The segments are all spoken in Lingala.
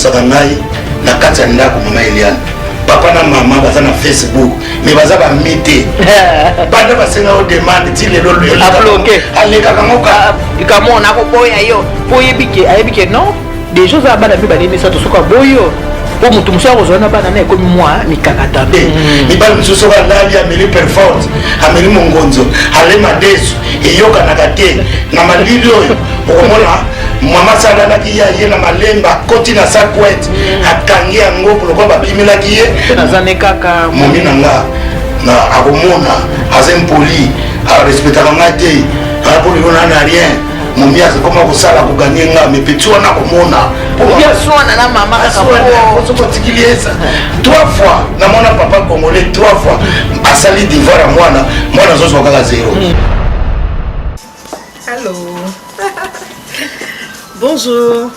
musaka ngai na kati ya ndako mama Eliane papa na mama baza na Facebook mais baza ba mité banda basenga o demande ti lelo lelo bloqué aleka kangoka ikamona ko boya yo poyebike ayebike non des choses à bana bi balemi sa to soka boyo pour mutu muso kozona bana na ekomi moi mikakata mi bana muso ba lali ameli performance ameli mongonzo alema desu eyoka na kate na malili oyo okomona mama sala na kiya ye na malemba koti na sakwet akangi yango pour ba bimela kiye na zane kaka momi nanga na akomona azem poli a respecter ngate a poli na rien momi azakoma kosala kuganye nga mais petit wana komona bien soana na mama kaka ko tikiliesa 3 fois na mona papa congolais 3 fois asali divoir mwana zozo kaka zero. Allô. Bonjour.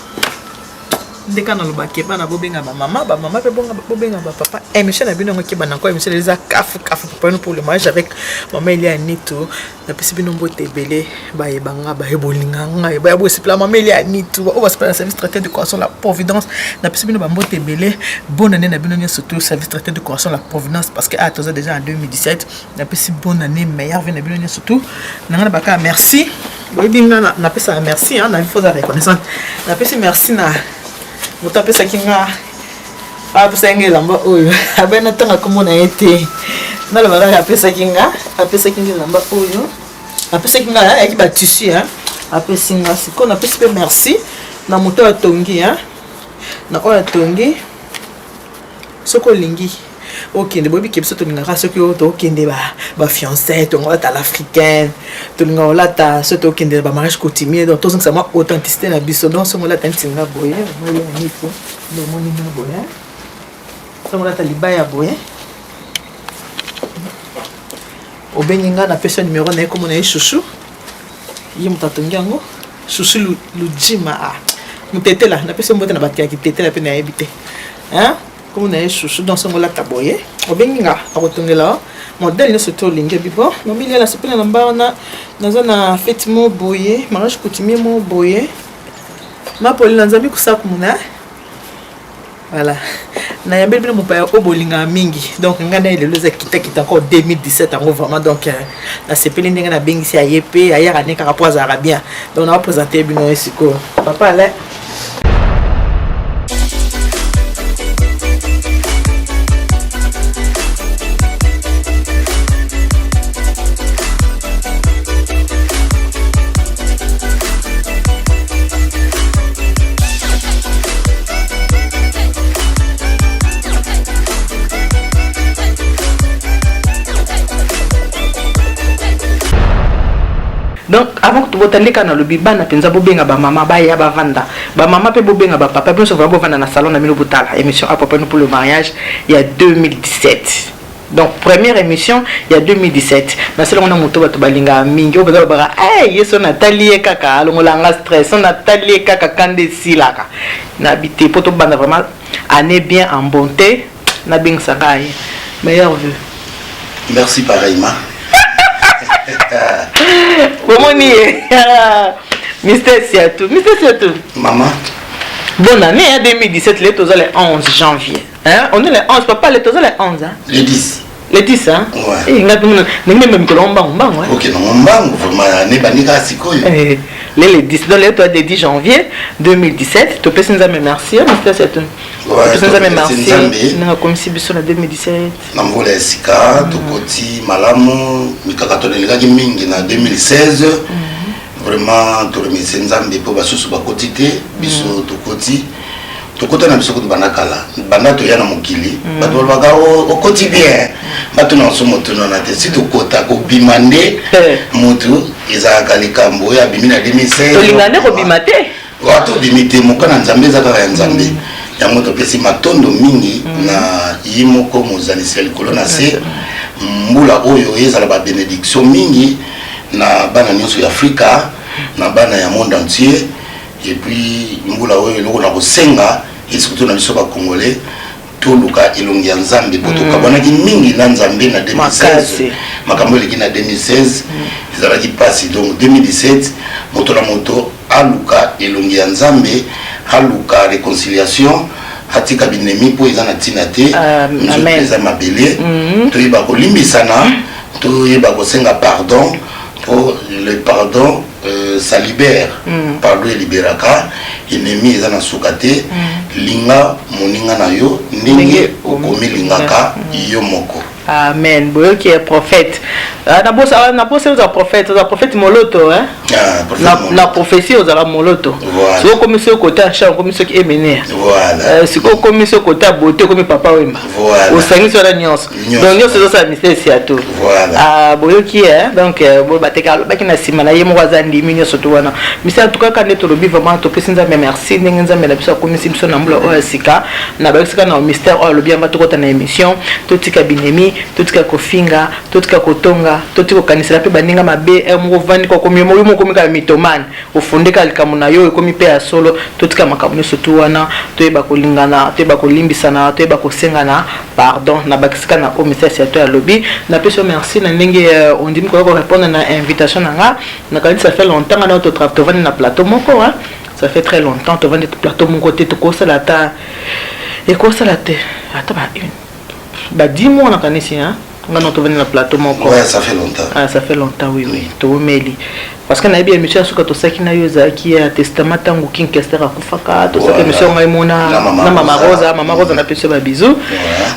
Ndeka na lobake bana bobenga ba mama pe bobenga ba papa émission na bino ngoki bana ko émission les kafu pour le mariage avec maman Eliane Nito na pesi bino mbote belé ba yebanga ba yebolinga nga ba yabo sipla maman Eliane Nito o ba sipla service traité de correction la providence na pesi bino ba mbote belé bonne année na bino surtout service traité de correction la providence parce que atoza déjà en 2017 na pesi bonne année meilleure vie na bino surtout na ngana baka merci boyinga na pesa merci hein na il faut la reconnaissance na pesi merci na mutu apesaki nga apesaki elamba oyo abena ntango akomona ye te nalobaka kaka apesaki nga elamba oyo apesaki nga ayaki batissu apesi nga sikoyo napesi mpe merci na moto oyo atongi na oyo atongi soki olingi okende boyebi biso tolingaka soki oyo tokende bafiancé tongolata l'africaine tolinga olata soki tokende bamariage coutumier donc tozongisa mwa authenticité na biso donc soki olata ntinga boye nipo lomoninga boye soki olata libaya boye obengi nga na pesa numéro na ye komona ye chouchou ye moto atongi yango chouchou lujima motetela na pesa mbote na bato ya kitetela mpe nayebi te comme on a chouchou dans son mola taboye obenga akotongela modèle ne surtout linge bibo mobile la sepela na mbana na fête mo boye mariage coutumier mo boye ma poli na nzambi kusaku muna voilà na yambeli bino mopaya obolinga mingi donc ngana ile loza kita encore 2017 en vraiment donc na sepeli ndenge na bengisi ayepe ayara ne kaka po azara bien donc on va présenter bino esiko papa là. Donc avant que tu votes les canaux le biban na penza bobenga ba mama ba ya ba vanda ba mama pe bobenga ba papa bien souvent vanda na salon na mino botala émission à papa nous pour le mariage il y a 2017 donc première émission il y a 2017 na selon na moto bato balinga mingi o bazaba bara yeso Nathalie kaka alongolanga stress on Nathalie kaka kande silaka na habité poto banda vraiment année bien en bonté na bing sakai meilleur vœu. Merci pareillement. Comment nier Mystère Siatou. Maman. Bonne année 2017, le 11 janvier. Hein? On est le 11, papa, le 11 hein? Le 10. Le 10 hein? Ouais. Et il y a même que l'on bang. Ok, non, vraiment, ne banika sikoyo. Le 10, donc le 10 janvier 2017, tu peux nous merci, Mystère Siatou. Ouais, tu peux nous merci. Nous avons commencé en 2017. Nambola Sika, Tokoti, Malamu, Mikakato Delegaki Mingi en 2016. Vraiment, tu remercies Nzambe pour basusu bakotité, biso Tokoti. Tokota na biso ko banakala. Banato yana mokili. Bato baka o koti bien. Bato na somo tono na te si Tokota ko bimande mutu ezaka likambo ya bimina 2016. Tolingane ko bimate. Wato bimite mokana Nzambe zaka ya Nzambe. Ya moto pesi matondo mingi na yimoko mozalisi likolo na se mbula oyo ezala ba bénédiction mingi na bana nyonso ya Afrika na bana ya monde entier et puis mbula oyo loko na kosenga et surtout na biso ba congolais toluka elongi ya Nzambe potoka bonaki mingi na Nzambe na 2016 makambo eleki na 2016 ezalaki pasi donc 2017 moto na moto aluka elongi ya Nzambe haluka réconciliation atika binemi po ezana tinate nzopeza mabele toyeba kolimbisana toyeba kosenga pardon pour le pardon ça libère pardon libéraka ennemi ezana sukate linga moninga na yo ndenge okomi lingaka yo moko. Amen. Boyo qui est prophète. Na bosse aux prophète moloto hein. La prophétie aux ala moloto. Si vous commencez au côté achat, comme ceux qui est mené. Voilà. Si vous commencez au côté beauté comme papa Wemba. Voilà. Au sangi sur la nuance. Donc nous c'est ça mystère c'est à tout. Voilà. Ah boyo qui est donc bo bateka ba ki na sima na yemo wazandi minyo surtout wana. Misa en tout cas quand neto lobi vraiment to pesinza merci ngenza mela biso comme si biso na mbula o sika na ba sika na mystère o lobi amba to kota na émission to tika binemi totika kofinga totika kotonga totika kokanisela pe baninga mabe moko vandi ko komi mo komi ka mitomane ofundeka likamu na yo ekomi pe ya solo totika makambo surtout wana toyeba kolingana toyeba kolimbisana toyeba kosengana pardon na bakisika na o message ya to ya lobby na peso merci na ndenge on dit ko répondre na invitation nga na quand ça fait longtemps na to travailler vandi na plateau moko hein ça fait très longtemps to vandi plateau mon côté to ko sala ta et ko sala te ata ba une bah 10 mois on a connaissé hein on a trouvé le plateau mon corps. Ouais, ça fait longtemps. Ah ça fait longtemps oui to meli parce que na bien monsieur suka to saki na yoza qui est testament tangu king kester akufaka to saki monsieur ngai mona na mama Rosa na pese ba bisous.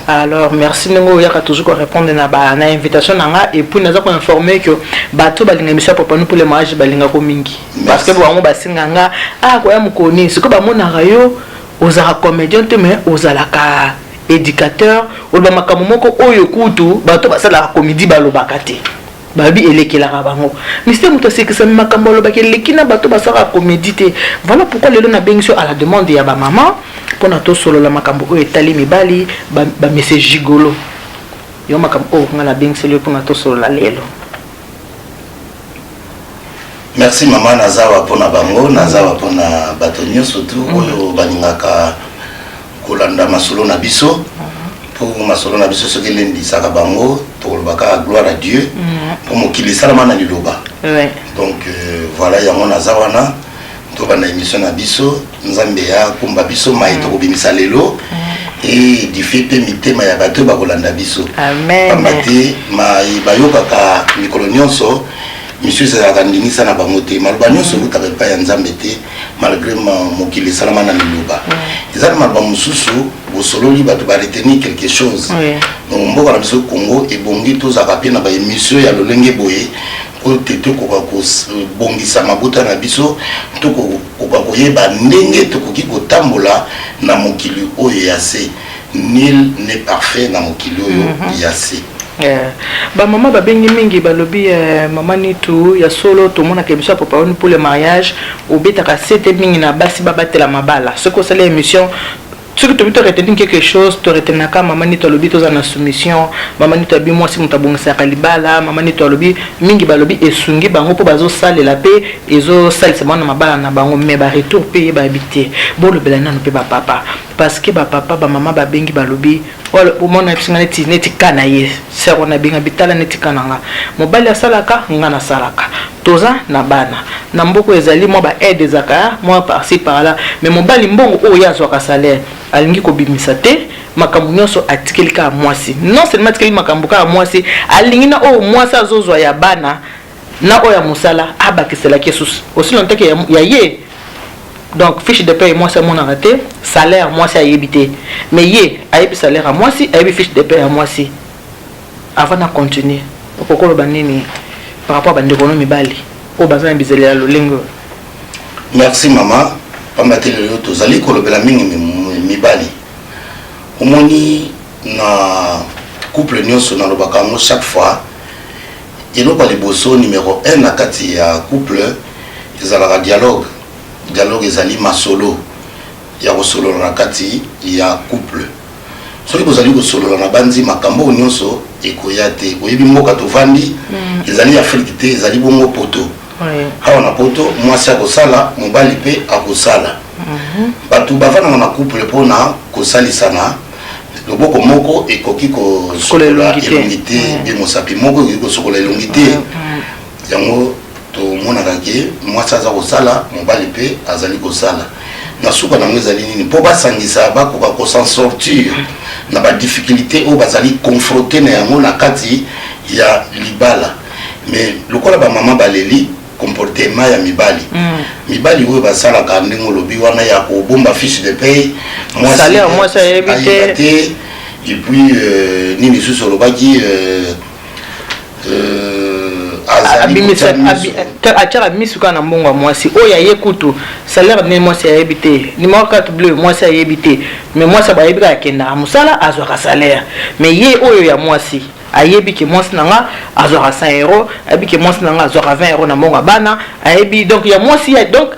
Alors merci ngo ya ka toujours répondre na ba na invitation nga et puis naza ko informer que bato balinga monsieur papa nous pour le mariage balinga ko mingi parce que bango basinga nga ah ko ya mukoni siko ba mona rayo ozara comédien te mais ozalaka éducateur ou ba makambo moko oyo kutu bato basala comédie balobaka te babi elekelaka bango mystère muto sekisa makambo lobaka lekina bato basala comédie te voilà pourquoi lelo na bengi à la demande ya ba maman pona to solo la makambo oyo etali mibali ba message gigolo yo makambo o ngala bengi lelo pona to solo la lelo. Merci maman nazawa pona bango nazawa pona batonyo surtout oyo balingaka kolanda masolo na biso pour masolo na biso soki lendi saka bango to baka gloire à Dieu pour mokili salama na liloba. Donc voilà yango nazawana to bana émission na biso nzambe ya kumba biso mai to bimisa lelo et du fait pe mitema ya bato ba kolanda biso. Amen. Pamate mai bayokaka mikolo nyonso monsieur c'est la ndingisa na bangote maloba nyonso lutaka pa ya nzambe te malgré mokili salama na liloba ezali maloba mosusu bosololi bato baretenir quelque chose donc mboka na biso Congo ebongi tozaka pe na ba émission ya lolenge boye po tete koka kobongisa mabuta na biso tokoka koyeba ndenge tokoki kotambola na mokili oyo ya se nul n'est parfait na mokili oyo ya se. Ba maman ba bengi mingi ba lobi maman ni tout ya solo tout monde a émission pour le mariage ou betaka c'était mingi na basi ba batela mabala ce que c'est l'émission. Si tu veux retenir quelque chose, tu retiens que maman ni tolobi tous en soumission, maman ni tobi moi si mon tabong sakalibala, maman ni tolobi mingi balobi et sungi bango pour bazo sale la paix et zo sale c'est moi na mabala na bango mais ba retour payer ba habiter. Bon le belana no pe ba papa parce que ba papa ba maman ba bengi balobi wala pour mon na neti kanaye c'est on a binga bitala neti kananga. Mobali salaka ngana salaka. Toza na bana. Na mboko ezali moi ba aide zaka moi par-ci par-là mais mobali mbongo o ya zo ka salaire. Alingi ko bimisa te makambo nyonso atikelika mwasi non seulement atikeli makambo ka mwasi alingi na o mwasi azozwa ya bana na o ya musala abakisela kesus aussi longtemps que ya ye donc fiche de paie mwasi mon arrêté salaire mwasi ayebité mais ye ayebi salaire à mwasi ayebi fiche de paie à mwasi avant de continuer pourquoi le banini par rapport à bandeko no mibali o bazana bizeli ya lolengo. Merci maman pamatele yo tozali kolobela mingi mibali omoni na couple nyonso na lobaka ngo chaque fois eloko liboso numéro 1 na kati ya couple ezalaka dialogue ezali masolo ya kosolola na kati ya couple soki bozali kosolola na bandi makambo nyonso ekoya te oyebi mboka tovandi ezali Afrique te ezali bongo poto. Awa na poto mwasi akosala mobali pe akosala bato bavanda na couple pona kosalisana loboko moko ekoki kosokola elongi te be mosapi moko ekoki kosokola elongi te yango tomonaka ke mwasi aza kosala mobali pe azali kosala na suka na ngeza nini po basangisa bakoka ko s'en sortir na ba difficulté o bazali confronté na yango na kati ya libala mais lokola ba mama baleli comportement ya mibali mibali oyo basalaka ndenge lobi wana ya kobomba fiche de paye salaire moi ça éviter et puis nini sous solobaki atira misuka na mbongo mwasi oyo ayekutu salaire ne mwasi ayebite numéro 4 bleu mwasi ayebite mais mwasi bayebika yakenda musala azwaka salaire mais ye oyo ya mwasi ayebi ke mwasi nanga azwaka 100 euros ayebi ke mwasi nanga azwaka 20 euros na mbongo bana ayebi donc ya mwasi donc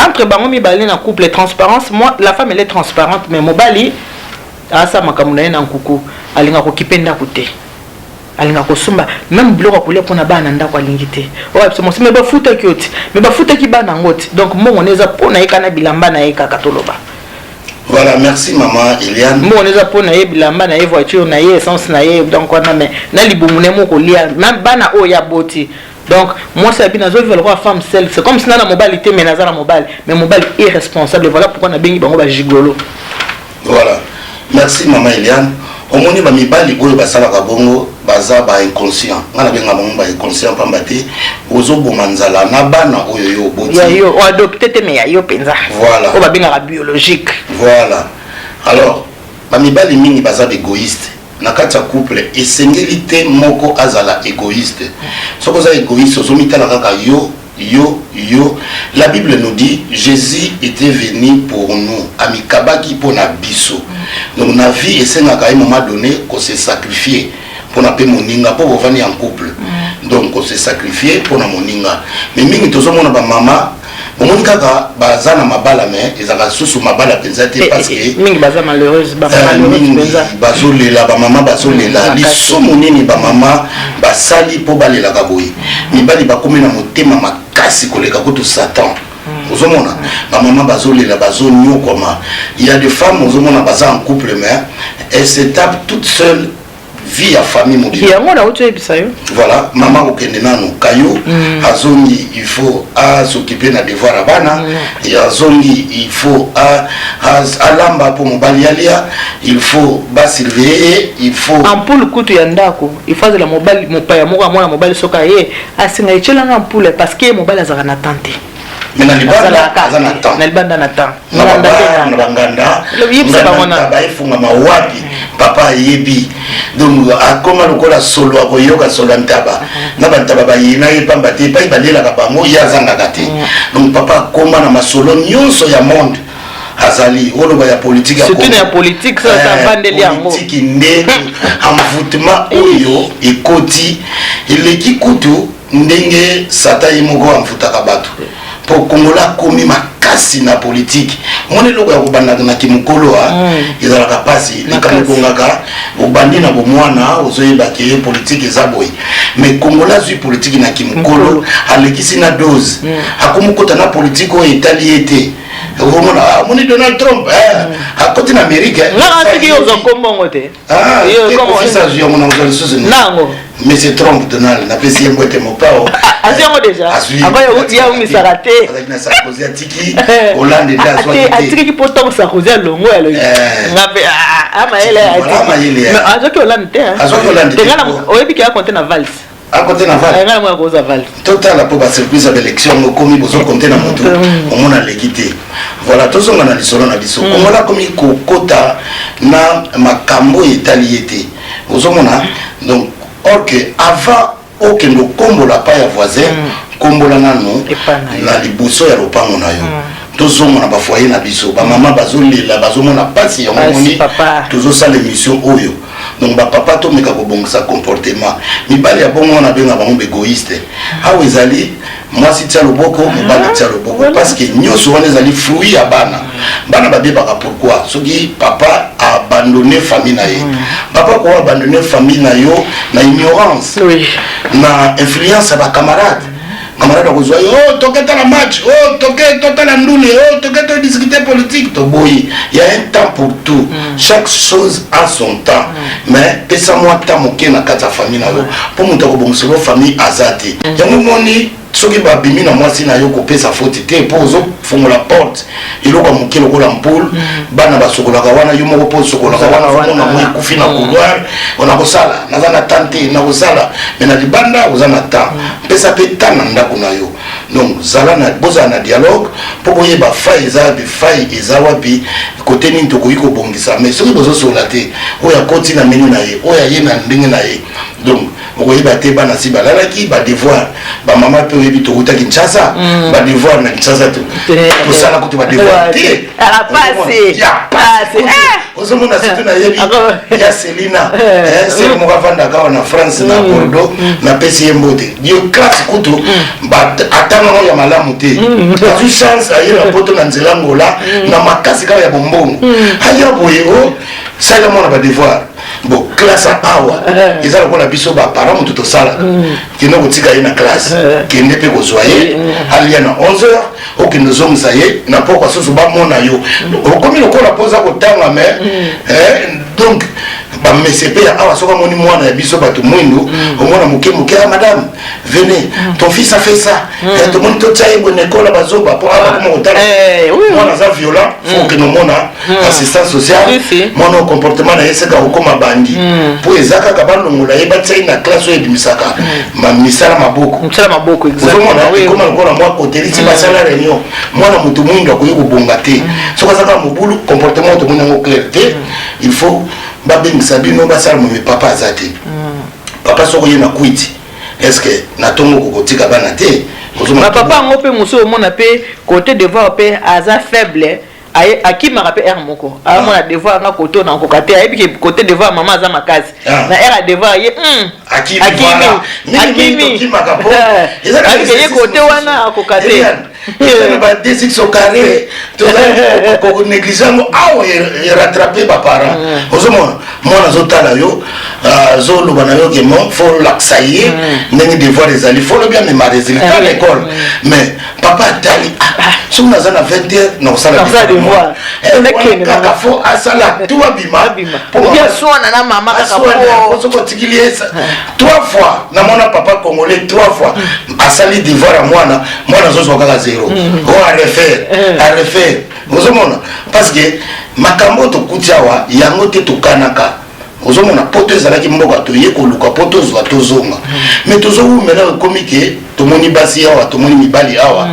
entre bango mibali na couple transparence moi la femme elle est transparente mais mobali asa makambo na ye na nkuku alinga kokipenda kute alinga kosumba même biloko kolia pona bana ndako alingi te oya biso mosi me bafuta kioti me bafuta ki bana ngoti donc mbongo neza pona yekana bilamba na yeka katoloba. Voilà, merci maman Eliane. Mbongo neza pona ye bilamba na ye voiture na ye essence na ye donc wana mais na libumune moko lia même bana oya boti. Donc moi c'est bien nazo vivre la femme seule c'est comme si na mobilité mais nazala mobile mais mobile irresponsable voilà pourquoi na bengi bango ba gigolo. Voilà. Merci maman Eliane. Omoni ba mibali oyo basalaka bongo baza ba inconscient ngana benga bango ba inconscient pambate ozo bomanzala na bana oyo yo boti ya yo o adopté te mais ya yo penza voilà o ba benga biologique voilà alors ba mibali mingi baza égoïste na kati ya couple esengeli te moko azala égoïste soko za égoïste ozo mitala kaka yo la Bible nous dit Jésus était venu pour nous amikabaki pour na biso donc na vie esengaka à un moment donné qu'on se sacrifier pour na pe moninga pour venir en couple donc qu'on se sacrifier pour na moninga mais mingi tozomona ba mama omoni kaka baza na mabala mais ezaka susu mabala penza te parce que mingi baza malheureuse ba malheureuse penza bazolela ba mama bazolela lisomo nini ba mama basali po balela kaboyi mibali bakomi na motema makasi koleka kutu Satan ozomona ba mama bazolela bazonyokoma il y a des femmes ozomona baza en couple mais elles se tapent toutes seules vie à famille mobile. Voilà, maman au Kenenano, Kayo, Azongi, il faut s'occuper de devoir à Bana, et Azongi, il faut à Lamba pour Mobalialia, il faut surveiller, il faut. En pour le coup, tu y andako, il faut la mobile, mon père, moi, mobile sokaye, à Singaïchela en poule, parce que mobile a un attente. Mais dans les bandes, papa yebi donc akoma lokola solo akoyoka solo ntaba na bantaba bayina epamba te pa ibalela ka bango yazanga kate donc papa akoma na masolo nyonso ya monde azali oloba ya politique surtout ya politique ça vandeli yango politique nde envoûtement oyo ekoti eleki kutu ndenge sata yimoko amfutaka bato pour kongola komi makasi na politique moni loko ya kobanda na kimukolo ezalaka pasi likamukongaka obandi na bomwana ozoyeba ke politique ezaboy mais kongola zui politique na kimukolo alekisi na dose akomukota na politique o etali ete moni Donald Trump à côté d'Amérique mais c'est Trump Donald n'a pas essayé de mon pao déjà Hollande à côté naval total pour la surprise à l'élection au commis besoin compter na moto on a l'équité voilà tout ça on a lisolo na biso on a commis kokota na makambo italiété ozomona donc OK avant okendo kombola pa ya voisin kombola nano na liboso ya lopango na yo tozomona ba foyer na biso ba mama bazolela bazomona pasi ya moni tozosala émission oyo donc ba papa to meka ko bongisa comportement mibali ya bongo na benga bango égoïste awo ezali moi si tia loboko mibali tia loboko parce que nyoso wana ezali fruit ya bana babebaka pourquoi soki papa a abandonné famille na ye papa ko abandonner famille na yo na ignorance na influence ba camarade camarade ko zoyo oh toketa la match oh toketa la ndule oh toketa discuter politique to boy il y a un temps pour tout chaque chose a son temps mais pesa moi temps moké na kata famille na yo pour monta ko bonsolo famille azati yango moni soki babimi na mwasi na yo kopesa faute te mpo ozofungola porte eloko moke lokola mpule bana basokolaka wana yo moko mpo osokolaka wana fomona mo ekufi na couloir ona kosala naza na temps te na kosala me na libanda oza na temps mpesa mpe temps na ndako na yo donc bozala na dialogue mpo boyeba fai eza wapi fai eza wapi kote nini tokoki kobongisa mais soki bozosola te oyo akoti na menu na ye oyo aye na ndenge na ye donc okoyeba te bana si balalaki badevoir bamama mpe oyebi tokuta Kinshasa badevoir na Kinshasa tosala kuti badevoir te ozomona situ nayebi ya Selina seli moko avandaka awa na France na Bordeaux napesi ye mbote yo classe kutu atangango ya malamu te azwi chance ayela poto na nzela ngola na makasi kaka ya bombongo aya boye o sala mona badevoir bon classe awa eza lokola biso bapara motu tosala kende kotika ye na classe kende mpe kozwa ye alia na 11h okende ozongisa ye na pokwa susu bamona yo okomi lokola mpoza kotanga me donc bamese mpe ya awa soki amoni mwana ya biso bato mwindu omwana moke moke madame venez ton fils a fait ça tomoni totia ye bone ekola bazoba mpo awa bakoma kotala mwana aza violent fo okende omona assistance sociale mwana o comportement na ye seka kokoma bandi mpo eza kaka balongola ye batia ye na classe oyo ebimisaka misala maboko ozomona ekoma lokola mwa kotelisi basala réunion mwana moto mwindu akoki kobonga te soki aza kaka mobulu comportement tomoni yango clair te il faut babengisa bino basala momi papa aza te papa soki ye na kwiti estce na ntongo kokotika bana te papa yango mpe mosu omona mpe côté devoir mpe aza faible akimaka mpe aire moko amona devoir nga koto na nkoka te ayebi ke côté devoir mama aza makasi na aire ya devoir ye akimi ye côté wana akoka te badesix au carré néglige yango awa rattrape baparent ozomona mwana azotala yo azoloba na yo ke mo fo lakisa ye ndenge devoir ezali fo lobi amema résultat na école mais papa atali soki naza na 20 heures na kosala devoir kaka fo asala tu abima soki otikili ye 3 fois na mwana papa congolais 3 fois asali devoir ya mwana azozwa kaka 0 a refaire ozomona parce que makambo tokuti awa yango te tokanaka ozomona poto ezalaki mboka toye koluka po tozwa tozonga mais tozowumela ekomi ke tomoni basi awa tomoni mibali awa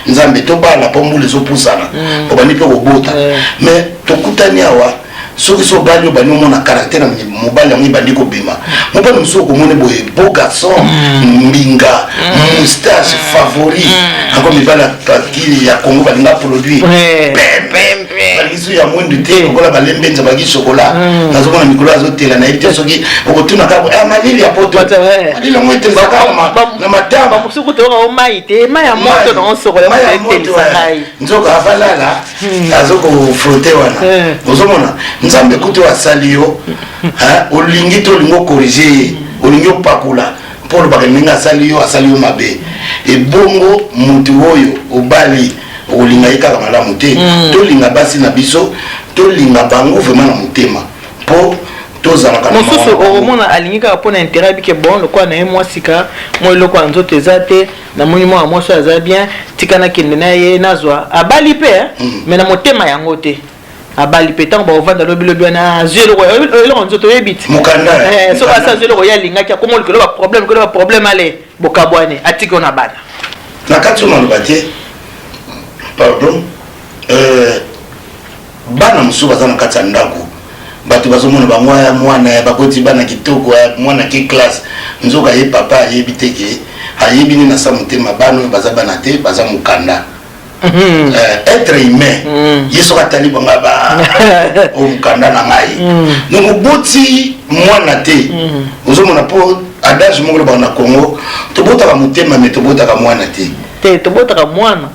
nzambe tobala mpo mbula ezopusana obandi mpe kobota mais tokutani awa soki so bali obani omona caractère mobali yango ebandi kobima mobali mosusu okomoni boye beau garçon mbinga moustache favori ako mibali ya Congo balinga produit balikisu ya mwindu te lokola balembenza baki chokola nazomona mikolo azotela nayebi te soki okotuna kaka malili ya poto malili yango etelesaka na matama mosuku toyoka omai te mai ya moto na osokola nzoka avalala azokofrote wana ozomona nzambe kutu asali yo olingi to olingi okorige ye olingi opakula mpo olobaka ndenge asali yo mabe ebongo mutu oyo obali okolinga ye kaka malamu te tolinga basi na biso tolinga bango vraiment na motema mpo tozalaka mosusu okomona alingi kaka mpo na intérêt abike bon lokola na ye mwa sika mwa eloko ya nzoto eza te namoni mwa mwasi aza bien tika nakende na ye nazwa abali mpe me na motema yango te abali pe ntango baovanda lobilobi wana azwi eloko nzoto oyebi ti soki asa azwi eloko ye alingaki akoma likolo baproblème ale bokabwane atiki ona bana na kati oyo maloba te pardon bana mosusu baza na kati ya ndako bato bazomona bango ya mwana bakoti bana kitoko mwana ke classe nzoka ye papa ayebi te ke ayebi nini asa motema bana oyo baza bana te baza mokanda être humain ye soki atali banga omokanda na ngai donc oboti mwana te ozomona mpo adage moko lobaka na Congo tobotaka motema me tobotaka mwana te te tobotaka mwana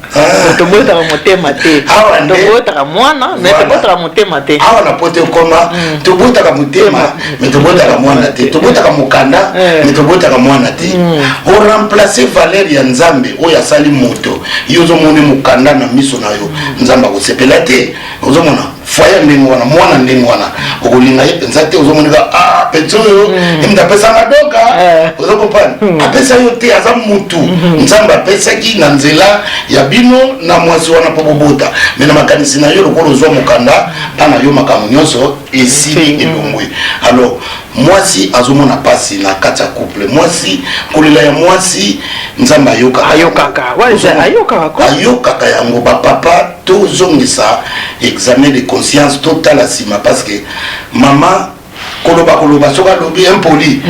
tobotaka motema te tobotaka mwana me tobotaka motema te awa na pote okoma tobotaka motema me tobotaka mwana te tobotaka mokanda me tobotaka mwana te oremplace valeur ya nzambe oyo asali moto yo ozomoni mokanda na miso na yo nzambe akosepela te ozomona foyer ndenge wana mwana ndenge wana okolinga ye penza te ozomonika penso oyo emta pesanga doka ozokopana apesa yo te aza mutu nzambe apesaki na nzela ya bino na mwasi wana po bobota me na makanisi na yo lokola ozwa mokanda bana yo makambo nyonso esili elongwe alors mwasi azomona pasi na kati ya couple mwasi kolela ya mwasi nzambe ayokaka yango bapapa tozongisa examen de conscience totale asima parce que mama koloba soka lobi impoli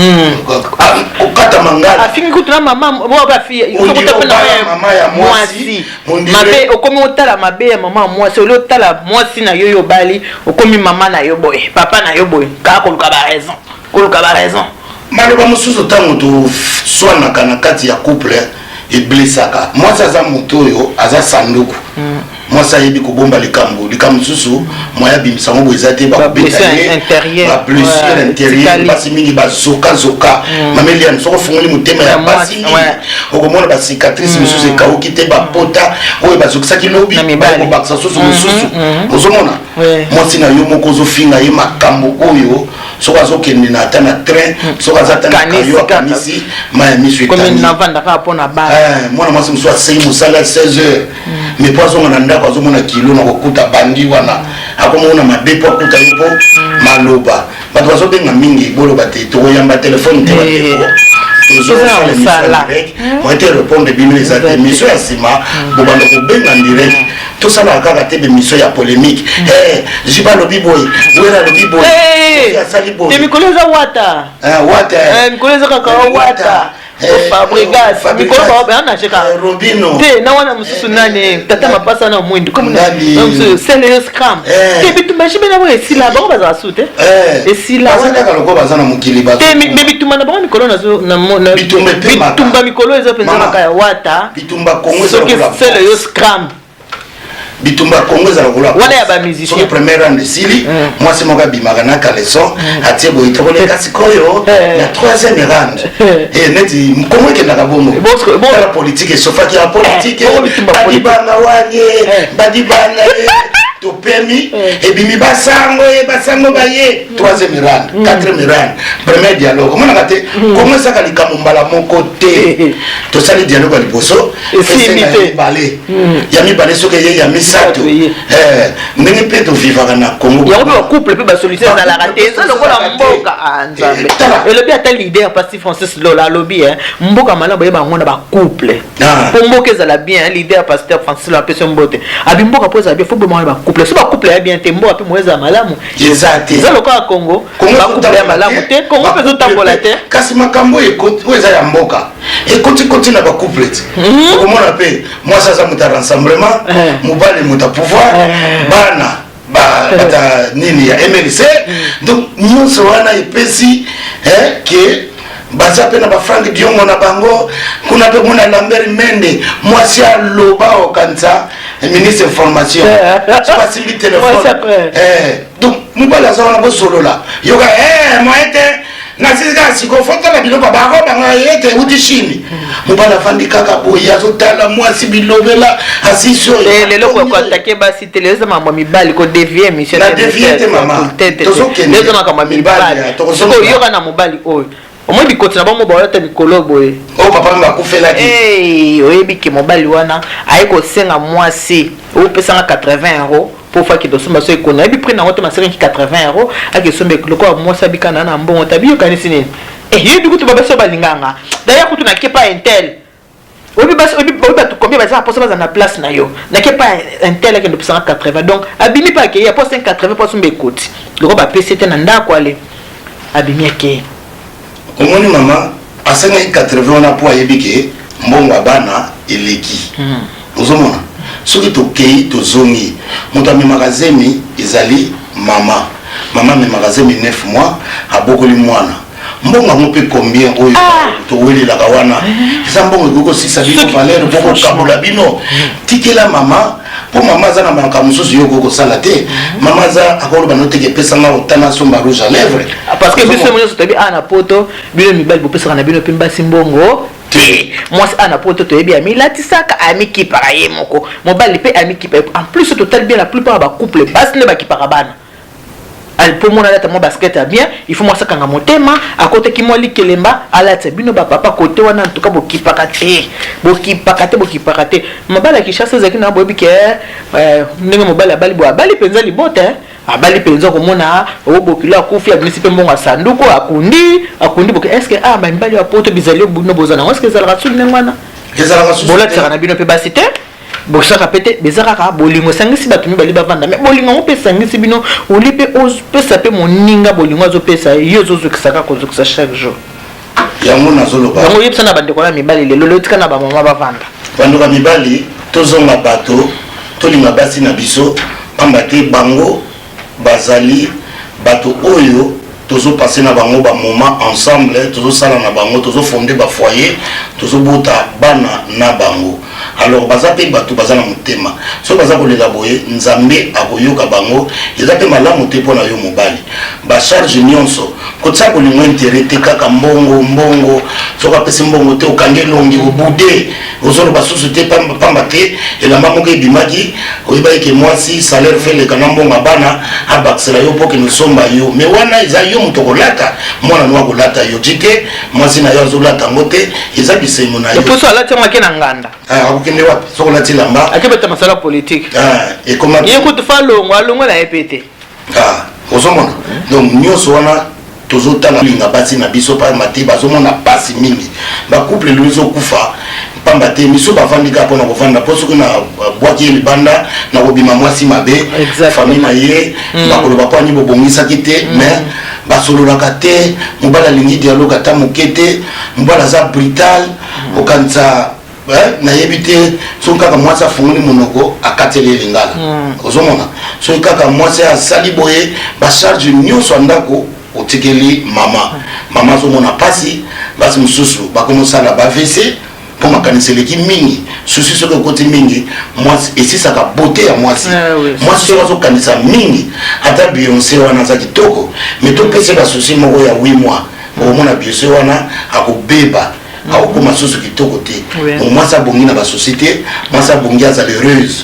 okata mangala afingi kutuna mama mwa fille mama ya mwasi mabe okomi otala mabe ya mama mwasi oli otala mwasi na yo bali okomi mama na yo boye papa na yo boye kaka koluka ba raison maloba mosusu ntango toswanaka na kati ya couple eblesaka mwasi aza moto oyo aza sanduku mwasi ayebi kobomba likambo mosusu mwaya bimisango boye eza te bablessure intérieur basi mingi bazoka mameli ya soko fungoli motema ya basi mingi okomona bacicatrice mosusu ekauki te bapota oyo bazokisaki lobi bakobakisa susu mosusu ozomona mwasi na yo moko ozofinga ye makambo oyo soko azokende na ata na train soko aza ata na kayo akamisi maya miso etani mwana mwasi mosusu asei mosala 16 heures mais po azonga na ndako azomona kilo na kokuta bandi wana akomona mabepo akuta yo po maloba bato bazobenga mingi boloba te tokoyamba telefone te badepo tozosala émission direct oete répondre bino eza te émission ya nsima bobanda kobenga direct tosalaka kaka te bémission ya polémique jiba alobi boye wera alobi boye asali boye mikolo eza wata mikolo eza kaka wata Fabregas mikolo bana cheka Robino te na wana mususu nane tata mapasa na mwindi comme na sele scram te bitumba shibena bo esila ba baza asute esila wana ka lokho bazana mukili ba te bitumba na ba mikolo na bitumba mikolo eza penza na kaya wata bitumba Kongo sele scram bitumba Kongo za lokola wana ya ba musicien sur premier rang de sili moi c'est moka bimaka na kaleson atie boy tokole kasikoyo na troisième rang et neti Kongo ke na kabono la politique et sofaki la politique badibanga wanye badibanga to permis et bimi basango baye troisième rang quatrième rang premier dialogue comment na kate comment ça kalika mbala moko te to sali dialogue à liboso et balé yami balé soke yami sato ndenge pe to vivaka na Congo ya ko couple pe ba solution za la raté ça lokola mboka nzambe et le bien tel leader passif Francis Lola lobby mboka malabo yeba ngona ba couple pour mboka za la bien leader pasteur Francis Lola peso mbote abi mboka poza bien faut ba couple so ba couple ya bien te mboka pe moza malamu exact ça lokola Congo ba couple ya malamu te Congo peso tambola te kasi makambo eza ya mboka et continue na ba couple okomona pe moi ça muta rassemblement mobile muta pouvoir bana bata nini ya MLC donc nyonso wana epesi que baza pe na ba Frank Diongo na bango kuna pe mona Lambert Mende mwasi aloba okanza ministre information pas si téléphone donc mobile za wana bo solola yoka moete na sika sikofoto na biloko bako banga yete uti chini mubala fandi kaka boya azotala mwasi bilobela asiso lelo ko attaquer basi teleza mama mibali ko dévier mission na dévier te mama tozokende lelo na kama mibali ko yoka na mobali oyo omwe bikoti na bango baolata mikolo boye o papa mba kufela ki oyebi ke mobali wana ayeko senga mwasi opesanga 80 euros pour faire que dosuma so ekona ebi prix na wote masere ki 80 euros ake sombe loko mwasi abikana na mbongo tabi yokanisi nini yebi kutu baba so balinganga d'ailleurs kutu na kepa intel obi bas obi batu combien basa posa baza na place na yo na kepa intel ke ndopesanga 80 donc abimi pa ke ya posa 80 posa sombe ekoti loko ba PCT na ndako ale abimi ke omoni mama asenga 80 na po ayebike mbonga bana eleki ozomona soki tokei tozongi moto amemaka zemi ezali mama amemaka zemi 9 mois abokoli mwana mbongo yango mpe combien oyo towelelaka wana eza mbongo ekokosisa bino valeur bokokabola bino tikela mama po mama aza na makambo mosusu yo okokosala te mama aza akoloba no teke epesanga otana somba rouge à lèvre parce que biso nyonso toyebi ana poto bino mibali bopesaka na bino mpe mbasi mbongo te mwasi ana poto toyebi ami latisaka ami kipaka ye moko mobali pe ami kipa en plus total bien la plupart ba couple bas ne ba kipaka bana al pour mon alata mo basket bien il faut moi ça kanga motema à côté ki moi likelemba alata bino ba papa côté wana en tout cas bokipaka te mobali ki chasse zaki na bobi ke ndenge mobali abali penza libote abali penza ko mona obokila kufi abisi pe mbonga sanduko akundi boke est-ce que ba mbali wa poto bizali obuno bozana est-ce que ça la rasul ngwana ezala rasul bola tsaka bino pe basite bosaka pete bezaka bolingo sangisi batumi bali bavanda mais bolingo ngo pe sangisi bino olipe pesa pe moninga bolingo azo pesa yo zozo kisaka kozokisa chaque jour yango nazoloba yango yipsa na bande kona mibali lelo lotika na ba mama bavanda bando ka mibali tozonga bato tolinga basi na biso pamba te bango bazali bato oyo tozo passer na bango ba moment ensemble tozo sala na bango tozo fonder ba foyer tozo bota bana na bango alors baza pe bato baza na motema so baza kolela boye nzambe akoyoka bango eza pe malamu te mpona yo mobali ba charge nyonso kotsa kolingo intérêt te kaka mbongo soki apesi mbongo te okangi elongi obude ozoloba susu te pamba te elamba moko ebimaki oyeba eke mwasi salaire feleka na mbongo bana abakisela yo mpo kende somba yo me wana eza yo moto kolata mwana no akolata yo jite mwasi na yo azolata yango te eza bisengo na yo poso alati yango ake na nganda akokende wapi soki olati elamba akebeta masala politique ekoma ye kutu fa alongo na ye pe te ozomona donc nyonso wana tozotala linga basi na biso pamba te bazomona pasi mingi bacouple lelo ezokufa pamba te miso bavandi kaka mpona kovanda mpo soki na bwaki ye libanda na kobima mwasi mabe famille na ye bakoloba mpo ani bobongisaki te mais basololaka te mobali alingi dialogue ata moke te mobali aza brutal okanisa nayebi te soki kaka mwasi afungoli monoko akateli elingala ozomona soki kaka mwasi asali boye bacharge nyonso ya ndako otikeli mama azomona pasi basi mosusu bakomosala bavc mpo makanisi eleki mingi susi soki ekoti mingi mwasi esisaka bote ya mwasi mwasi soki azokanisa mingi ata beyonce wana aza kitoko me topesi basusi moko ya 8 mois okomona beyonce wana akobeba akokoma susu kitoko te mwasi abongi na basosiete mwasi abongi azala heureuse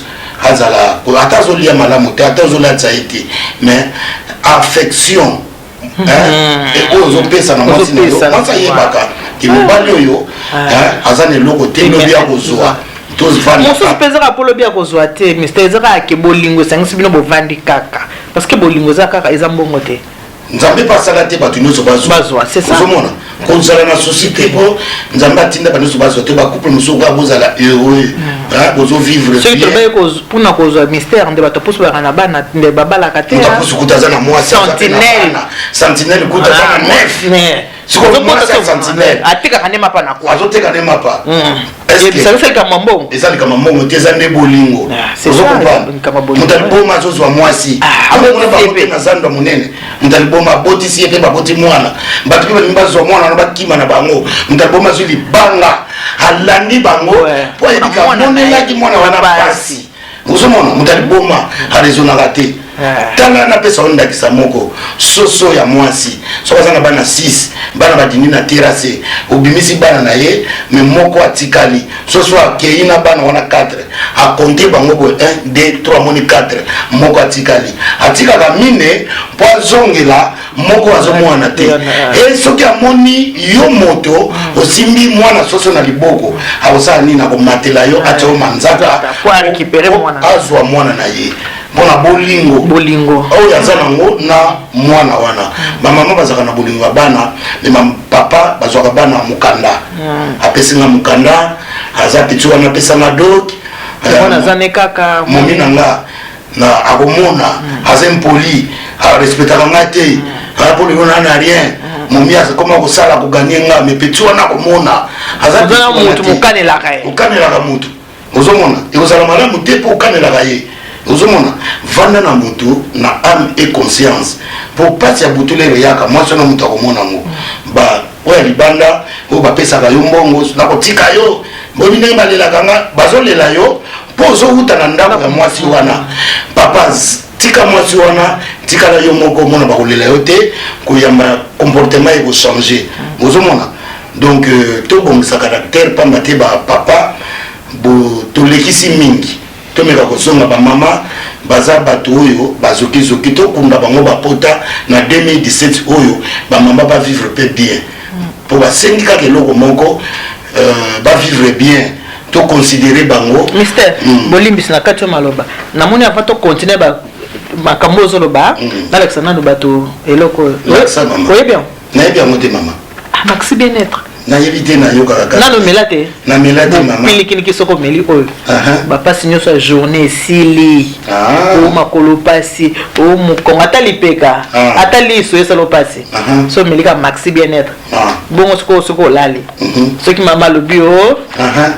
azala ata azolia malamu te ata azolatisa ye te mais affection oyo ozopesa na mwasi na yo mwasi ayebaka ke mobali oyo aza na eloko te lobi akozwa mosusu mpe ezaka mpo lobi akozwa te mr ezaka yake bolingo esangisi bino bovandi kaka parce que bolingo eza kaka eza mbongo te nzambe mpe asala te bato nyonso bazwa ozomona kozala na société mpo nzambe atinda banyonso bazwa te bacouple mosusu koya bozala heureux bozovivre soki tolobai mpona kozwa mystère nde bato poso baka na bana nde babalaka te motapusu kuta aza na mwasi sentinelle kuta aza na nef atekaka nde mapa na kwa azoteka nde mapa esalika mbongo eza likama mbongo te eza nde bolingo moto aliboma azozwa mwasi amona bakote na zando ya monene moto aliboma abotisi ye mpe baboti mwana bato mpe balingi bazwa mwana wana bakima na bango moto aliboma azwi libanga alandi bango mpo ayebika amonelaki mwana wana pasi ozomona moto aliboma arezonaka te tala napesa o ndakisa moko soso ya mwasi soki aza na bana 6 bana badindi na terase obimisi bana na ye me moko atikali soso akei na bana wana 4 akonte bango boye 1 2 3 moni 4 moko atikali atikaka mine mpo azongela moko azomwana te soki amoni yo moto osimbi mwana soso na liboko akosala nini akomatela yo atya yo manzaka azwa mwana na ye mpona bolingo oyo aza nango na mwana wana bamama bazalaka na bolingo ya bana me papa bazwaka bana mokanda apesinga mokanda aza peti wana apesanga doki momi na nga na akomona aza impoli arespectaka nga te apolingo na na rien momi akoma kosala koganie nga me peti wana akomona okanelaka motu ozomona ekozala malamu te mpo okanelaka ye ozomona vanda na moto na âme et conscience pour pasi ya butulelo yaka mwasi wana moto akomona ngo oyo ya libanda oyo bapesaka yo mbongo nakotika yo boni ndenge balelaka nga bazolela yo mpo ozowuta na ndako ya mwasi wana papa tika mwasi wana tikala yo moko omona bakolela yo te koyamba comportement ekochange ozomona donc to bongisa caractère pamba te ba papa bo tolekisi mingi tomeka kozonga ba mama baza bato oyo bazoki to kunda bango bapota na 2017 oyo ba mama ba vivre peu bien pour ba syndicat ke loko moko ba vivre bien to considérer bango Mister bolimbisi na kati maloba namoni avant to continuer ba makambo zoloba na Alexandre bato eloko oui bien na bien moté mama maxi bien-être na éviter na yoka kaka na no melate mama pili kini soko meli oyo ba passe nyoso ya journée sili o makolo pasi o mukongo ata lipeka ata liso esalo pasi so melika maxi bien-être bongo soko lali soki mama lobi o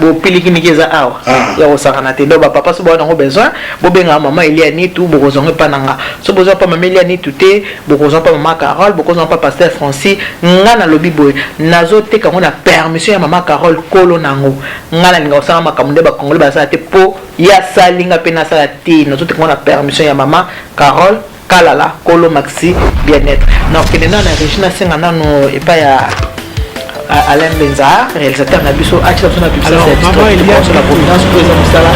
bo pili kini keza awa ya osakana te do ba papa so ba na besoin bo benga mama Elia nitu bo kozonga pananga so bozo pa mama Elia nitu te bo kozonga pa mama Carole bo kozonga pa pasteur Francis ngana lobi boy nazo te on a permission ya maman Carole kolo nango ngala linga osama makamde ba congolais ba sa te po ya salinga pena sala te nazo te on a permission ya maman Carole kalala kolo maxi bien-être na kenena na Regina Senga nano e pa ya Alain Benza réalisateur na biso acha na biso maman il y a la providence pour les musala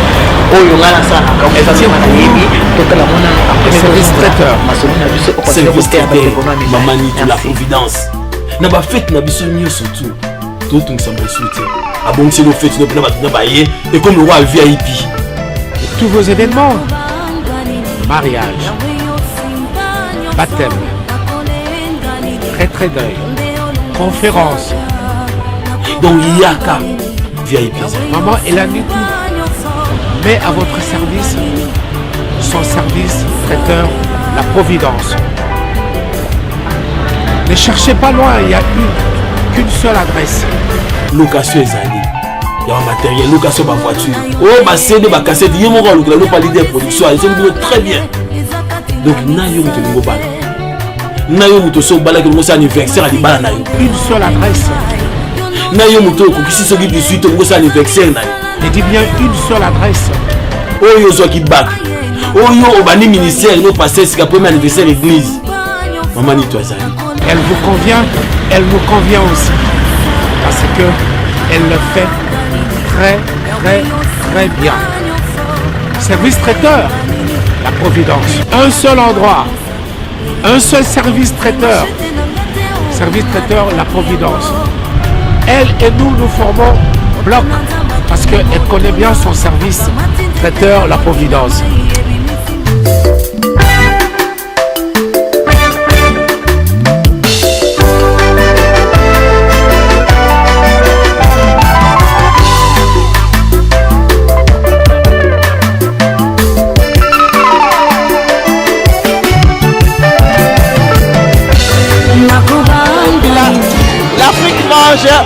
oyo ngala sa ka na yebi totala mona après service traiteur masoni na biso au service maman ni la providence na ba fête na biso nyonso tout tout nous sommes souhaité abonné nos fêtes na ba baye et comme le roi VIP tous vos événements mariage baptême très deuil conférence donc il y a qu'à VIP maman elle a mis tout mais à votre service son service traiteur la providence. Ne cherchez pas loin, il n'y a qu'une seule adresse. Location ezali. Il y a un matériel, location de voiture. Oh, ma CD, ma cassette, il y a mon rôle, le palais de production, ils ont très bien. Donc, nayo muto ngo bana. Nayo muto so bala que c'est anniversaire à libala nayo. Une seule adresse. Nayo muto ko kisi so ki 18 ngo c'est anniversaire nayo. Je dis bien une seule adresse. Oh yo so ki bac. Oh yo obani ministère no passer c'est premier anniversaire église. Maman ni toi zali. Elle vous convient, elle nous convient aussi. Parce que elle le fait très bien. Service traiteur, la providence. Un seul endroit, un seul service traiteur. Service traiteur, la providence. Elle et nous, nous formons bloc. Parce qu'elle connaît bien son service traiteur, la providence.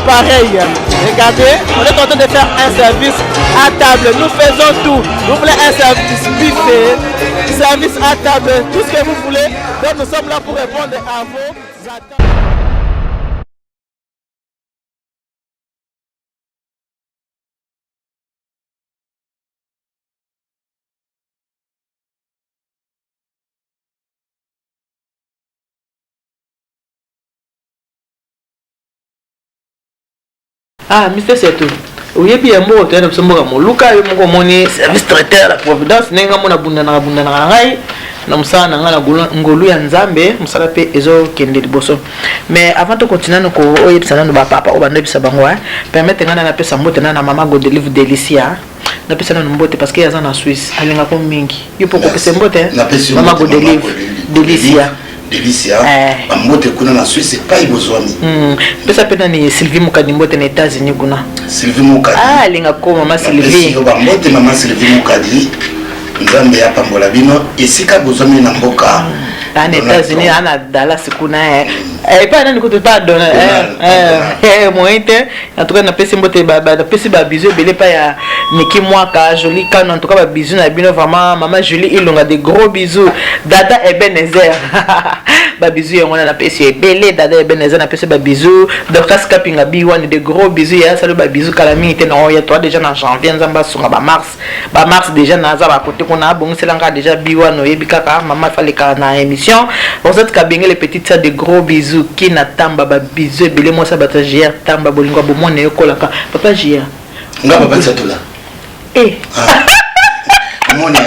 Pareil, regardez, on est en train de faire un service à table. Nous faisons tout. Vous voulez un service buffet, service à table, tout ce que vous voulez. Donc nous sommes là pour répondre à vos attentes. Ah, Mr. Setou. Oui, bien, moi, tu es un peu mon Luca, mon service traiteur, la providence, n'enga mona bunda na ngai, na musala na ngala ngolu ya nzambe, musala pe ezo kende liboso. Mais avant de continuer noko oyebisa na ba papa o banda bisa bango, permettre ngana na pesa mbote na mama go deliver Delicia. Na pesa na mbote parce que yaza na Suisse, alinga ko mingi. Yupo ko pesa mbote, mama go deliver Delicia. Delicia, mbote kuna na Suisse pas ibozwami. Pesa pena ni Sylvie Mukadi mbote na États-Unis kuna. Sylvie Mukadi. Ah, linga ko mama Sylvie. Yo ba mbote mama Sylvie Mukadi. Nzambe ya pambola bino esika bozwami na mboka. En États-Unis, ana Dallas kuna pas nani kote pas donner mointe en tout cas na pesi mbote ba pesi ba bisou belé pa ya Niki Mwaka joli kan en tout cas ba bisou na bino vraiment maman Julie Ilonga des gros bisous dada Ebenezer ba bisous on a pesi belé dada beneza na pesi ba bisous Dr Skapinga biwan de gros bisous ya salut ba bisous kalami te non ya toi déjà en janvier nzamba sunga ba mars déjà na za ba côté qu'on a bon c'est là déjà biwan no yebi kaka maman fallait ka na émission vous êtes kabengé les petites ça de gros bisous qui na tamba ba bisous belé moi ça ba JR tamba bolingo bo mo ne ko la papa JR nga papa Satola Moni.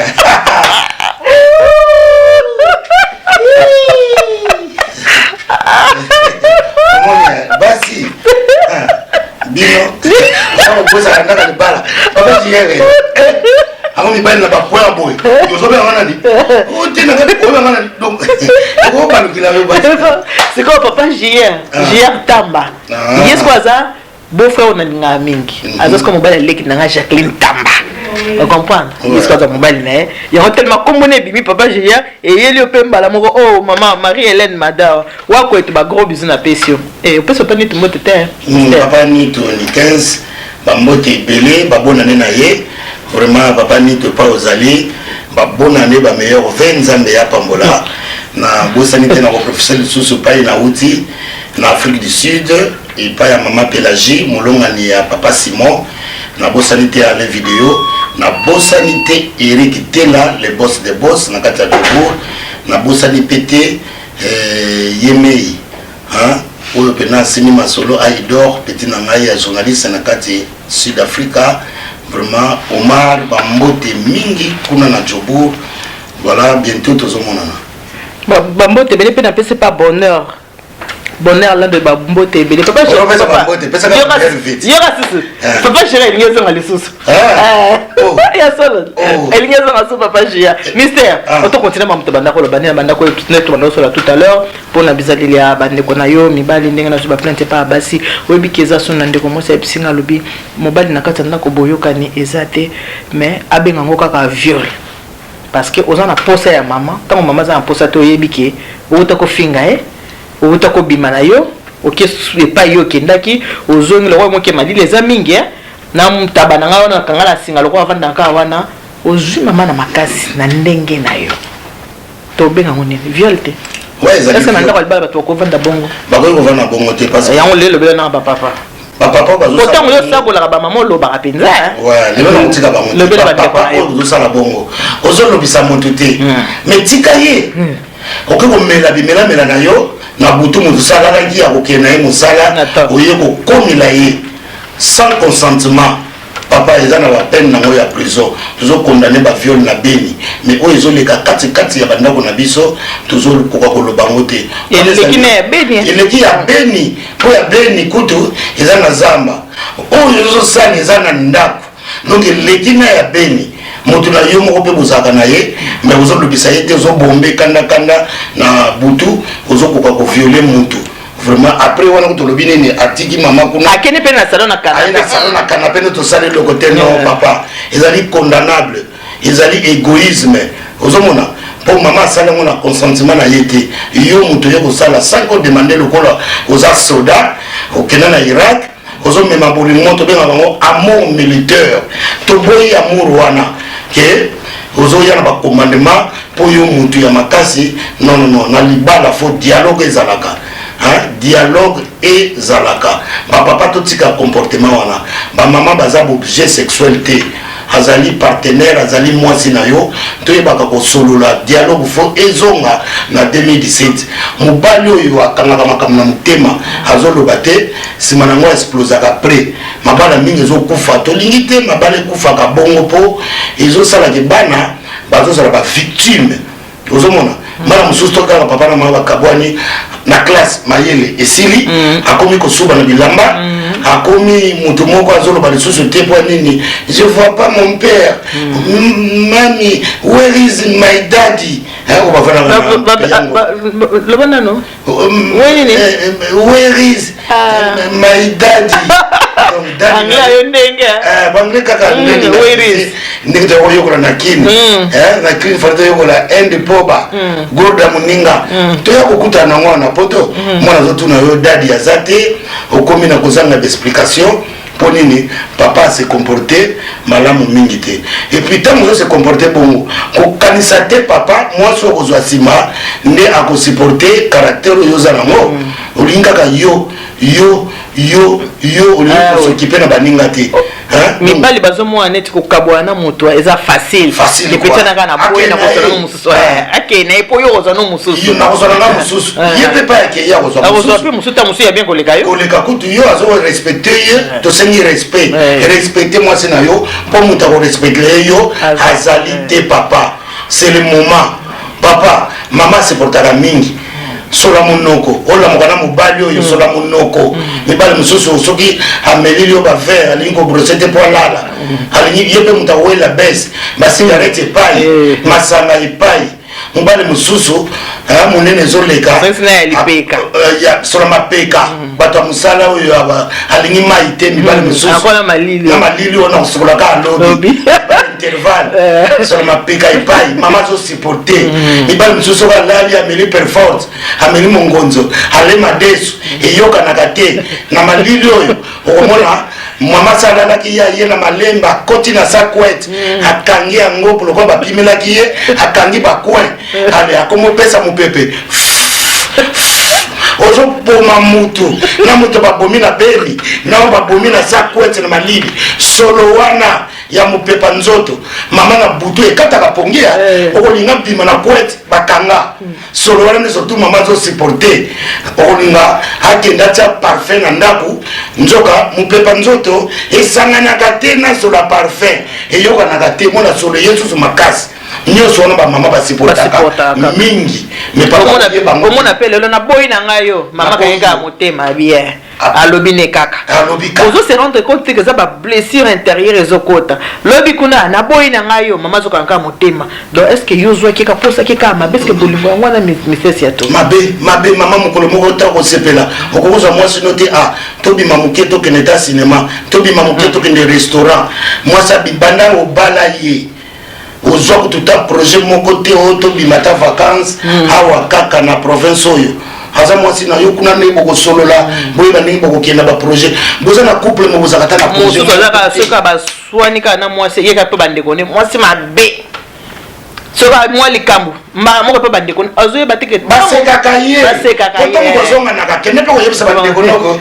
Basi. Bino. On pose à la bala. Papa Jiere. Avant mi bali na ba point boy. Yo so be wana ni. O tina ga ko be wana ni. Donc ko ba lu kila be ba. C'est quoi papa JR? JR Tamba. Yes quoi ça? Beau frère on a nga mingi. Azos comme bali leki na Jacqueline Tamba. On comprend? Yes quoi ça mobile né. Il y a tellement comme on est bibi papa JR et il yo pemba la moko oh maman Marie-Hélène Mada. Wa ko et ba gros bisous na pesio. Et on peut se pas ni tout moto terre. Papa ni to ni 15 ba moté belé ba bonne année na ye. Vraiment papa ni te pas aux alliés ba bonne année ba meilleur 20 nzambe ya pambola na bosanité na professeur Susu pai na outi na Afrique du Sud et pas ya maman Pélagie molonga ni ya papa Simon na bosanité à la vidéo na bosanité Eric Tela les boss des boss na kata Togo na bosanité Yemei hein oyo pena sinima solo Aidor petit na ngai ya journaliste na kati Sud Africa. Vraiment Omar Bambote mingi kuna na Jobo voilà bientôt tous au monde Bambote belé pe na pese pas bonheur là de Bambote belé papa je papa papa chéri il y a les sous il y a solo il y a sous papa chéri mystère on te continue mamto banda ko banda banda ko net banda so tout à l'heure pour na bizali ya bande ko na yo mibali ndenge na so ba plainte pa basi webi keza so na ndeko mo sa bisinga lobi mobali na kata ndako boyoka ni ezate mais abenga ngoka ka viol parce que ozana posa ya maman tant maman za posa to yebike ota ko finga ota ko bimana yo OK pas yo kendaki ozongi lo mo ke mali les amingi na mtabana nga wana kangala singa lo ko avanda ka wana ozwi mama na makasi na ndenge na yo to benga ngone violte ouais ça ça nanda ko ba to ko vanda bongo ba ko vanda bongo te parce que ya on le bela na papa papa bazo autant yo sabola ba maman lo ba penza ouais le bela mutika ba le bela ba papa ozo sala bongo ozo lobisa montuté mais tikaye OK ko mela bimela mela na yo na butu mutu sala la ki ya ko kena e musala oye ko komila ye sans consentement papa ezana wa peine na ya prison toujours condamné ba viol na Beni mais o ezo leka kati ya bandako na biso toujours koka ko lobango te eleki ya Beni po ya Beni kutu ezana zamba o ezo sala ezana ndako donc eleki na ya Beni moto na yo moko pe bozaka na ye mais ozo lobisa ye te ozo bombe kanda na butu ozo koka ko violer mutu vraiment après wana ko lobi nini atiki mama kuna akene pe na salon na canapé to sale le côté non papa ezali condamnable ezali égoïsme ozo mona pour maman sale mona consentement na yete yo muto yo ko sala sans qu'on demander le kola oza soda okena na Irak ozo mema bolingo to benga bango amour militaire to boy amour wana que ozo yana ba commandement pour yo mutu ya makasi non na libala faut dialogue ezalaka hein dialogue ezalaka ba papa to tika comportement wana ba maman baza objet sexualité azali partenaire azali mwasi na yo to yebaka ko solola dialogue faut ezonga na 2017 mobali oyo akangaka makambo na mutema azoloba te sima na ngo explosaka après mabala mingi ezokufa tolingi te mabala ekufaka bongo po ezosala ke bana bazosala ba victime ozomona mala mususu tokaka papa na mama bakabwani na classe mayele esili akomi kosuba na bilamba akomi mutu moko azoloba lisusu te po nini je vois pas mon père mami where is my daddy o bafana le banano where is my daddy angla yo ndenge bangre kaka where is ndenge to yokola na kini na kini farto yokola end poba gorda muninga to yakokuta na mwana poto mwana zotu na yo daddy azate okomi na kozanga d'explication pour nini papa se comporter malamu mingi te et puis tant que se comporter bongo ko kanisa te papa moi so kozwa sima nde ako supporter caractère yo za nango olinga ka yo olinga s'occuper na baninga te mibali bazomona neti kokabwana moto eza facile depetana kana boye na kozana mususu ake na ipo yo kozana mususu na kozana mususu yepe pa yake ya kozana mususu akozwa pe mususu ta mususu ya bien koleka yo koleka kutu yo azo respecter ye to sengi respect respecter moi c'est na yo pour muta ko respecter yo azali te papa c'est le moment papa maman c'est pour ta mingi sola monoko ola mokana mobali oyo sola monoko mibali mususu soki amelili yo ba verre alingo brochette pour lala alingi yebe muta wela bes ba cigarette epai masanga epai mobali mususu monene zoleka ya sola mapeka bato musala oyo alingi maite mibali mususu akona malili ona sola ka lobby intervalle sur ma pika epai mama zo supporter mibali mususu ka lali ameli perforce ameli mongonzo alema desu eyoka na kate na malili oyo okomona mama salalaki ye na malemba koti na sakwet akangi yango poloko bapimelaki ye akangi bacoin ale akomopesa mopepe ozo poma mutu na mutu babomi na beri na babomi na sakwet na malili solo wana ya mupepa nzoto mama na butu ekataka pongia okolinga bima na kwet bakanga solo wana nezo tu mama zo supporter okolinga akenda tia parfum na ndaku nzoka mupepa nzoto esanganaka te na solo parfum eyokanaka te mona solo yesusu makasi nyonso wana bamama basipotaka mingi omona pe lelo na boyi na ngai yo mama kayeka motema bien alobi ne kaka ozo se rendre compte que ça ba blessure intérieure ezokota lobi kuna na boyi na ngai yo mama zokanka motema donc est-ce que yo zo kika posa kika mabe est-ce que bolingo ngwana misesi ya to mabe mama mokolo moko ta ko sepela okokozwa mwasi note tobi mamuke to keneta cinéma tobi mamuke to kende restaurant mwasi bibanda obala ye ozwa kututa projet moko te oto bimata vacances awa kaka na province oyo aza mwasi na yo kuna ndenge bokosolola boyeba ndenge bokokenda baprojet boza na couple mo bozaka ta na projet soka baswani kana na mwasi yeka pe bandeko ne mwasi mabe soka mwa likambo moko pe bandeko azoyeba teke basekaka ye otomo kozonga na kakende pe koyebisa bandeko noko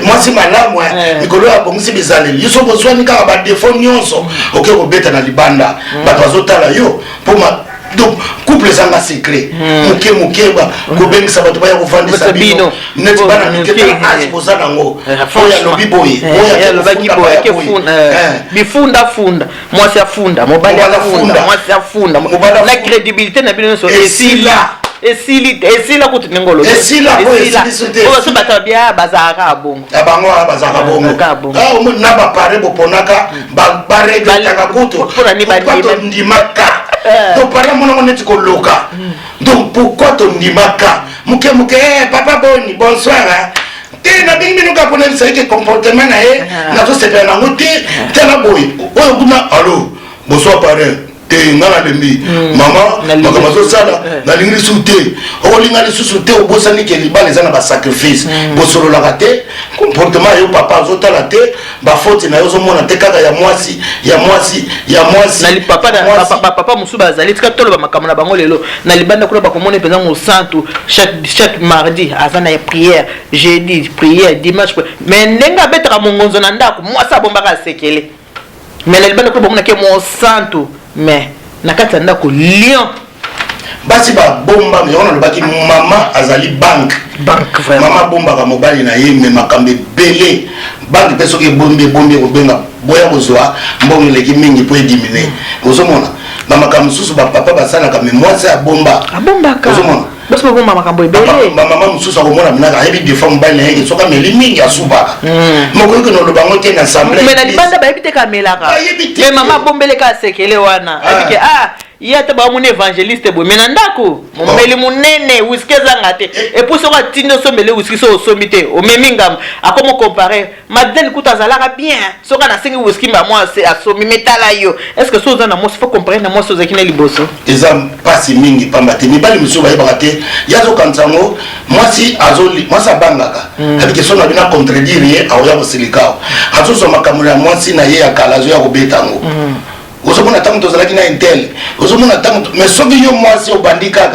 mwasi malamu mikolo ya bongisi bizaleli yiso bozwani kaka badefo nyonso oke kobeta na libanda bato bazotala yo poma donc couple zanga secret muke ba kobengisa bato baya kofandisa bino neti bana miketa asi bozana ngo oya lobi boye oya lobaki boye ke bifunda funda mwasi afunda mobali afunda mwasi afunda na crédibilité na bino so esila kuti nengolo esila oso batabia bazaka bongo abango bazaka bongo na ba pare boponaka ba bare taka kutu pona ni ba ndimaka donc parla mon honnête koloka donc pourquoi ton ndimaka muke papa boni bonsoir te na bingi nuka pona c'est que comportement na ye na to sepela na ngote tela boy oyo kuna allo bonsoir parrain ngala lembi mama makamazo sala na lingri soute olinga li soute obosani ke libala ezana ba sacrifice bosolo la raté comportement yo papa zotala te ba faute na yo zo mona te kaka ya mwasi na li papa musuba azali tika tolo ba makamona na bango lelo na libanda kula ba komone penza mo santu chaque mardi azana ya prière jeudi prière dimanche mais ndenga betaka mongonzo na ndako mwasa bombaka sekele mais na libanda kula ba mona ke mo santu mais nakati anda ko lion basi ba bomba mais on a lobaki mama azali banque vraiment mama bomba ka mobali na ye mais makambe belé banque peso ke bombe ko benga boya bozwa mbongo leki mingi po diminuer ozomona ba makambe susu ba papa basala ka mais moi c'est a bomba ka ozomona basi ko bomba makambo ebele ba mama mususu ko mona minaka hebi de femme bali na ye soka mais mingi asuba moko ko no lobango te na assemblée mais na libanda ba ebite ka melaka mais mama bombele ka sekele wana ebike ya te ba mon évangéliste bo menandako momeli munene whisky zangate et pour sera tindo sombele whisky so sombité o memingam akomo comparer Madeleine kuta zalaka bien soka na singi whisky ba moi c'est asomi metala yo est-ce que so za na moi faut comparer na moi so za kina liboso eza pasi mingi pamba te mibali muso ba yebakate yazo kanzango moi si azoli moi sa bangaka avec que son na bina contredire aoya bosilika azo so makamula moi si na ye ya kalazo ya kobetango ozomona tango tozalaki na intel ozomona tango mais soki yo mwasi obandika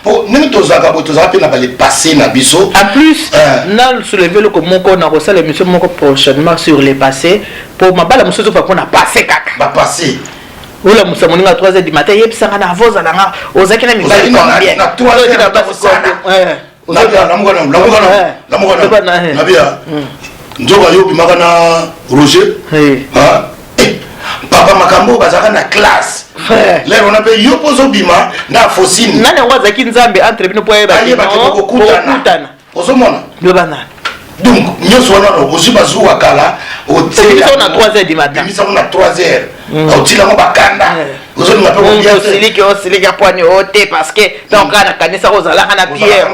po nini tozaka bo tozaka pe na bale passé na biso en plus na soulever le moko na rosala émission moko prochainement sur les passés pour mabala musozo pa na passé kaka ba passé ola musa moninga 3h du matin yebisanga na voza nanga ozaki na mibali combien na 3h na basi na bia njoka yo bimaka na Roger papa makambo bazaka na classe lero na pe yo pozo bima na fosine nani ngwazaki nzambe entre bino poye ba kutana ozomona yo bana donc nyoso wana ozi bazuwa kala otila na 3h du matin bimisa na 3h otila mo bakanda ozoni mape ko bien siliki apwani ote parce que donc kana kanisa ozalaka na pierre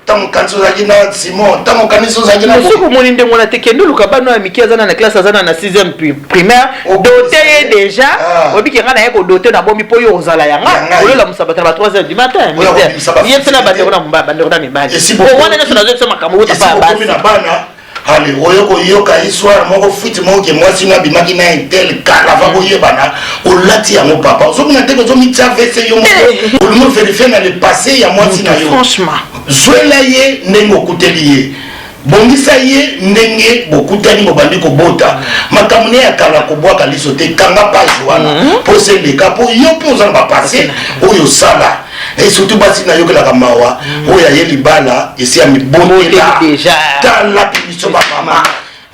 tant kanso za jina Simon tant kanisa za jina soko moni ndengo na tekendo luka bano ya miki azana na classe azana na 6e primaire doté déjà obiki ngana yeko doté na bombi po yo ozala yanga olola musabata ba 3h du matin yepsena bande na mbaba ndeko na mibali wana na sona zo makambo uta pa bana allez oyoko yoka histoire moko fuite moko ke mwasi na bimaki na intel kala va boyebana olati yango papa ozomina te ko zomitsa vese yo moko olumo vérifier na le passé ya mwasi na yo franchement zwela ye ndenge okuteli ye bongisa ye ndenge bokutani bobandi kobota makambo ne ya kala kobwaka liso te kanga page wana po seleka po yo mpe oza na bapase oyo osala et surtout basi na yokelaka mawa oyo aye libala esi ya mibotela tala biso bamama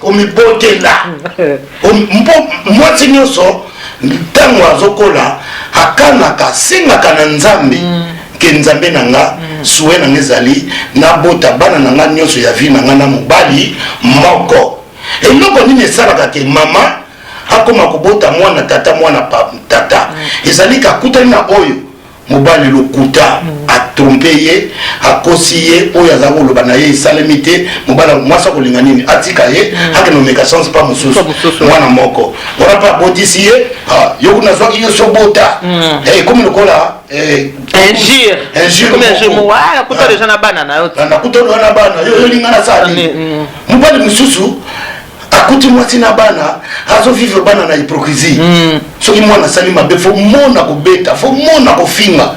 omibotela mpo mwasi nyonso ntango azokola akanaka asengaka na nzambe ke nzambe na nga suwe na nga ezali nabota bana na nga nyonso ya vi na nga na mobali moko eloko nini esalaka ke mama akoma kobota mwana tata mwana tata ezali kakutani na oyo mobali lokuta atrompe ye akosi ye oyo aza koloba na ye esalemi te mobali mwasi akolinga nini atika ye akende omeka chance pa mosusu mwana moko wana mpe abotisi ye yo kuna zwaki yo sobota ekomi lokola nakutana na bana yo yolinga na sali mobali mosusu akuti mwasi na bana azovivre bana na hypocrisie soki mwana asali mabe fo mona kobeta fo mona kofinga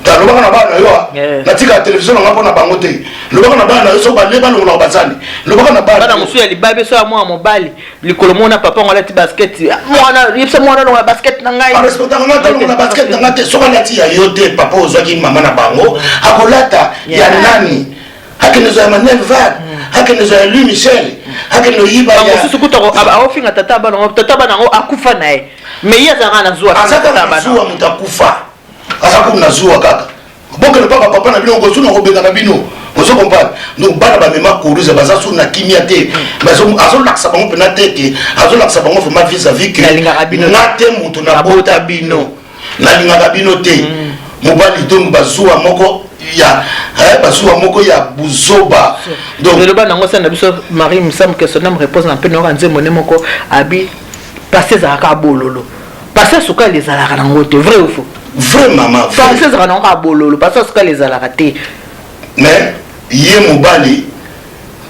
talobaka na bana yo natika ya televizio nanga mpona bango te lobaka na bana yo so bale balongolaka bazani lobaka na bana mosusu ya libabe so ya mwana mobali likolo mona papa ngo alati basket mwana yebisa mwana longa basket na ngai arespectaka nga talongola basket na nga te soki alati ya yo te papa ozwaki mama na bango akolata ya nani hakenezo ya Manuel Val hakenezo ya Louis Michel hakeno yiba ya mosusu kutako aofinga tata bana ngo akufa naye mais yazaka na zuwa azaka na zuwa mutakufa azaka na zuwa kaka boke le papa na bino ngosu na kobenga na bino ozo comprendre donc bana ba mema kuruza bazasu na kimia te bazo azo laksa bango pena teke azo laksa bango fo ma vis-à-vis que na te mutu na bota bino na linga bino te mobali donc bazuwa moko ya basuwa moko ya buzoba donc le bana ngosa na biso Marie Msam que son nom repose na pe no kanze mone moko abi passer za ka bololo passer suka les alaka na ngote vrai ou faux vrai maman passer za na ka bololo passer suka les alaka te mais ye mobali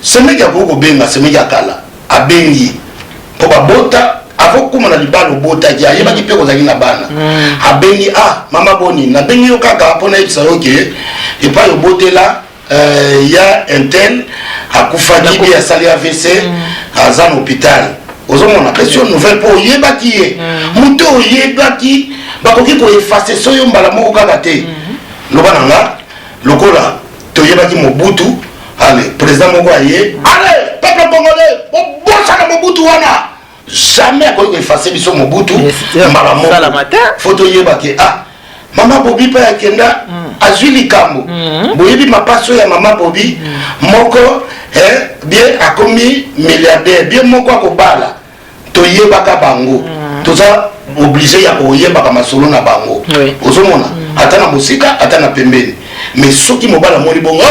semeki akoko benga semeki akala abengi po babota avant kuma na libalo bota ya yebaki pe kozaki na bana abengi mama boni na bengi yo kaka pona ebisa yo ke epa yo botela ya intel akufaki bi asali AVC aza na hôpital ozomona pression nouvelle po yebaki ye muto yebaki bakoki ko effacer so yo mbala moko kaka te loba nanga lokola to yebaki Mobutu allez président moko aye allez peuple congolais bosa na Mobutu wana jamais à quoi effacer biso Mobutu mbala moko photo yebaki mama Bobi pa ya kenda azwili kambo boyebi mapaso ya mama Bobi moko bien akomi milliardaire bien moko akobala toyebaka bango toza obligé ya koyebaka masolo na bango ozomona ata na mosika ata na pembeni mais soki mobala moni bongo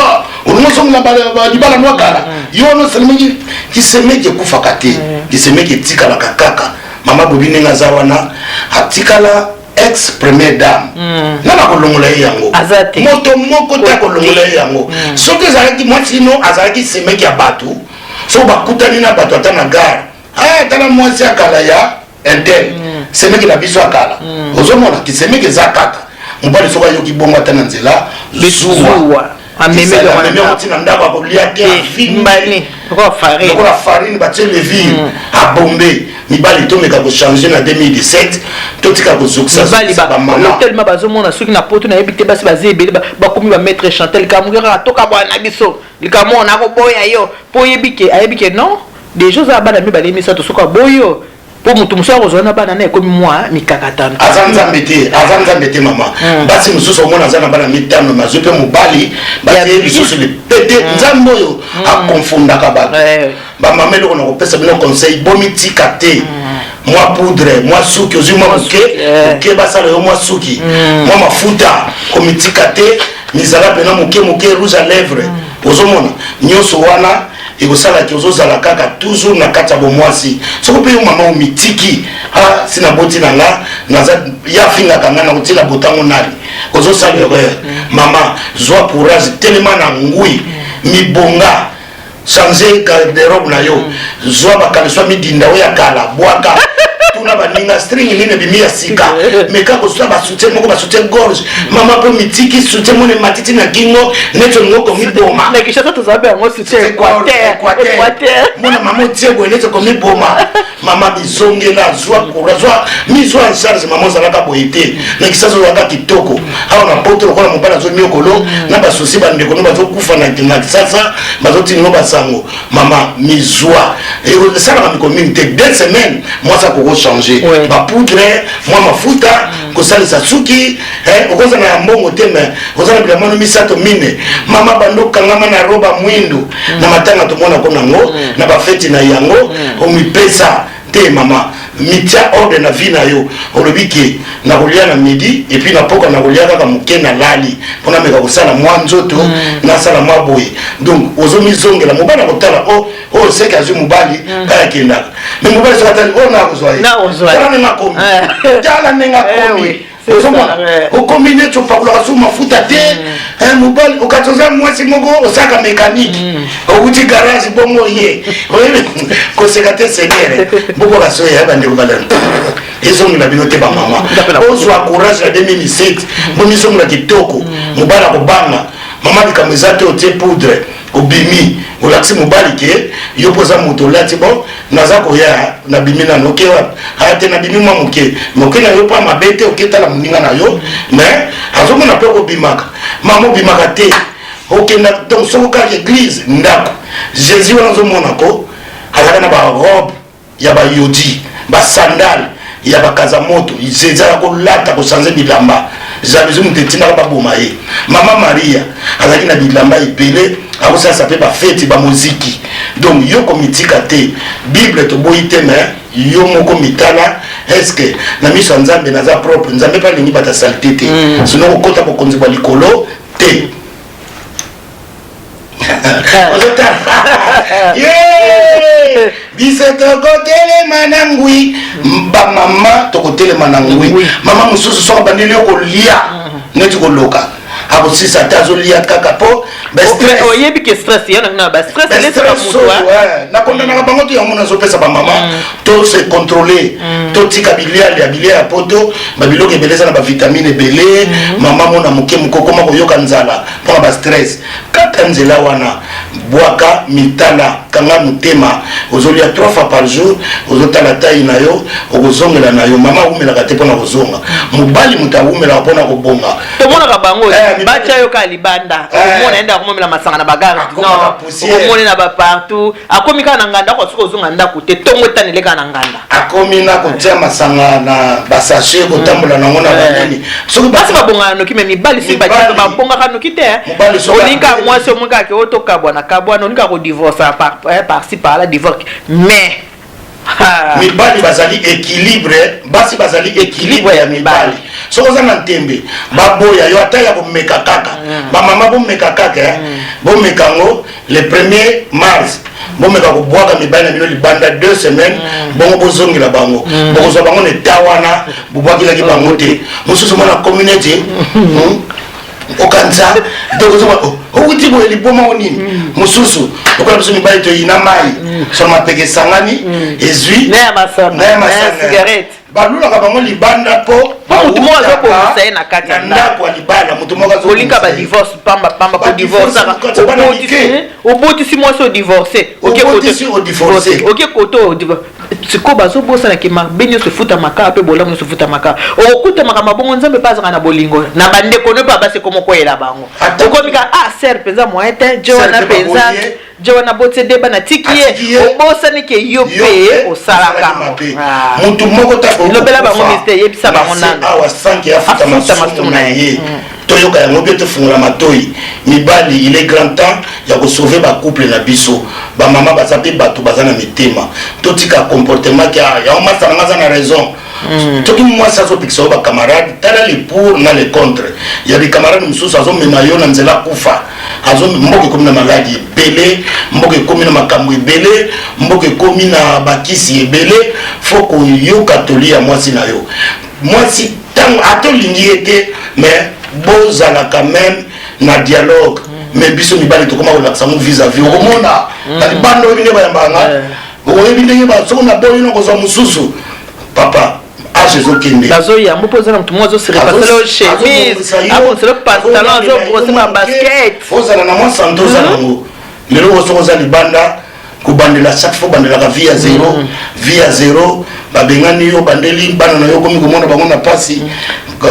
onomosongola libala no kala yo no selemeki kisemeki ekufaka te kisemeki etikalaka kaka mama bobi ndenge aza wana atikala ex première dame nana kolongola ye yango moto moko te akolongola ye yango soki ezalaki mwasi no azalaki semeki ya bato so bakutani na bato ata na gare tala mwasi akala ya intel semeki na biso akala ozomona kisemeki eza kaka mobali soki ayoki bongo ata na nzela zuwa amemena ndako akolia te lokola farine batie levire abombe mibali tomeka kochange na 2017 totika kozokisatelema bazomona soki na poto nayebi te basi baza ebele bakomi bamaître chantel kamukaka toka bwana na biso likamona akoboya yo mpo ayebi ke non déjà oza bana mibale misato soki aboyo po mutu mosusu akozwa na bana na ekomi mwa mikakatano aza nzambe te mama basi mosusu omona aza na bana mitano mazwi mpe mobali basi lisusu lipete nzambe oyo akonfondaka bato bamama eloko na kopesa bino conseil bomitika te mwa poudre mwa suki ozwi mwa moke basala yo mwa suki mwa mafuta komitika te mizala pena moke rouge à lèvre ozomona nyonso wana ekosalaki ozozala kaka toujours na kati ya bomwasi soki mpe yo mama omitiki sina boti na nga naza yafingaka nga na kotila botango nali ozosala erreur mama zwa courage telema na ngwi mibonga changer garde-robe na yo zwa bakaliswa midinda oyo ya kala bwaka tuna baninga string nini bimi ya sika meka kozwa basoutien moko basoutien gorge mama mpe mitiki soutien mone matiti na kingo neto ngoko miboma na kishasa tozabe yango soutien équateur mona mama otie boye neto komiboma mama bizongela zwa mizwa en charge mama ozalaka boye te na kisasa ozalaka kitoko awa na poto lokola mobali azomi okolo na basosi bandeko no bazokufa na kisasa bazotingo basango mama mizwa esalaka mikolo mingi te 2 semaines mwasa koko changer ba poudre mwa mafuta kosalisa suki okoza na mbongo te mais ozana bila mano misato mine mama bando kangama na roba mwindu na matanga tomona ko nango na ba feti na yango omipesa te mama mitia ordre na vie na yo olobiki na kolia na midi et puis na poka na kolia kaka moke na lali pona meka kosala mwa nzoto na sala mwa boye donc ozomizongela mobali akotala o seki azwi mobali kaya kendaka mais mobali soki atali o na kozwa ye tala nenga komi tala nenga komi ozomona okomi neti opakolaka so mafuta te mobali okati oza mwasi moko osaka mécanique okuti garage bongo ye koseka te senere bokoka so ya bandeko balani ezongela bino te bamama ozwa courage na 2007 bomisongela kitoko mobali akobanga mama likambo eza te otie poudre obimi olakisi mobali ke yo mpo oza moto olati bon naza koya nabimi nano oke wapi aya te nabimi mwa moke moke na yo mpo mabe te oketala moninga na yo mais azomona mpe kobimaka mama obimaka te okenda donc soko kaka église ndako jésus wana ozomonako azalaka na barobe ya bayodi basandale ya bakaza moto ezala kolata kochange bilamba jalusi moto etindaka baboma ye mama maria azalaki na bilamba ebele akosalisa mpe bafeti bamoziki donc yo komitika te bible toboyi te mais yo moko mitala estce na miso ya nzambe naza propre nzambe mpe alingi bata salite te sino kokota bokonzi bwa likolo te biso tokotelema na ngwi bamama tokotelema na ngwi mama mosusu soko bandeli yo kolia neti koloka akosisa te azolia kaka po oyebi ke stress yana bastress nakondanaka bango to yango nazopesa bamama to se contrôler totika bilia ya poto babiloko ebele eza na bavitamine ebele mama mona moke mokokoma koyoka nzala mpona bastress kaka nzela wana bwaka mitala kanga motema ozolia 3 fois par jour ozotala tai na yo okozongela na yo mama aumelaka te mpona kozonga mobali moto aumelaka mpona kobonga tomonaka bango batya yo ka libanda omona enda akomomela masanga na bagare omone na bapartout akomi kaka na nganda ako soki ozonga ndako te ntongo etaneleka na nganda akomi na kotia masanga na basashe kotambola nango na banini soki basi babongaka noki me mibali soki batia babongaka noki te olinga mwasi omwekaka ke otokabwana kabwana olinga kodivorce par-ci par-là divorce mais mibali bazali équilibre basi bazali équilibre ya mibali soko za na ntembe baboya yo ata ya komeka kaka bamama bomeka kaka bomeka ngo le 1er mars bomeka kobwaka mibali na bino libanda 2 semaines bongo bozongela bango bokozwa bango ne tawana bobwakilaki bango te mosusu mwana communauté okanza donc okuti boye liboma onini mosusu okola biso mibali toyina mai so mapeke sangani ezwi na ya cigarette balulaka bango libanda po mutu moko azokomisa ye na kati ya ndako ya libala mutu moko olinga badivorce pamba kodivorcaka obotisi mwasi odivorce oke koto siko bazobosanaki mabe nyonso efutamaka mpe bolamu nyonso efutamaka okutamaka mabongo nzambe mpe azaka na bolingo na bandeko no mpe abasi komokoyela bango okomika ser mpenza moye te jowana mpenza jowana botie deba na tiki ye obosaniki yo mpe osalaka mutu moko lobela bango miste yebisa bango nano awa sanke afuta masumu na ye toyoka yango mpe tofungola matoi mibali il est grand temps ya kosauve bacouple na biso bamama baza mpe bato baza na mitema totika comportement yango masana nga aza na raison toki mwasi azopikisa yo bacamarade tala le pour na le contre ya bicamarade mosusu azomema yo na nzela kufa mboka ekomi na maladi ebele mboka ekomi na makambo ebele mboka ekomi na bakisi ebele fo koyoka toli ya mwasi na yo mwasi ntango atolingi ye te mais bozala quand même na dialogue mais biso mibali tokoma kolakisa mo vis-à-vis okomona na libanda oyebi nde bayambanga oyebi ndenge soko na boyi no kozwa mosusu papa age ezokende bazoyambo mpo oza na motu moko azosirepasela chemise abonsela pantalon azobrosema basket ozala na mwa santo oza nango lelo osoko oza libanda kobandela chaque fois bandelaka vie ya zero babengani yo bandeli bana na yo komi komona bango na pasi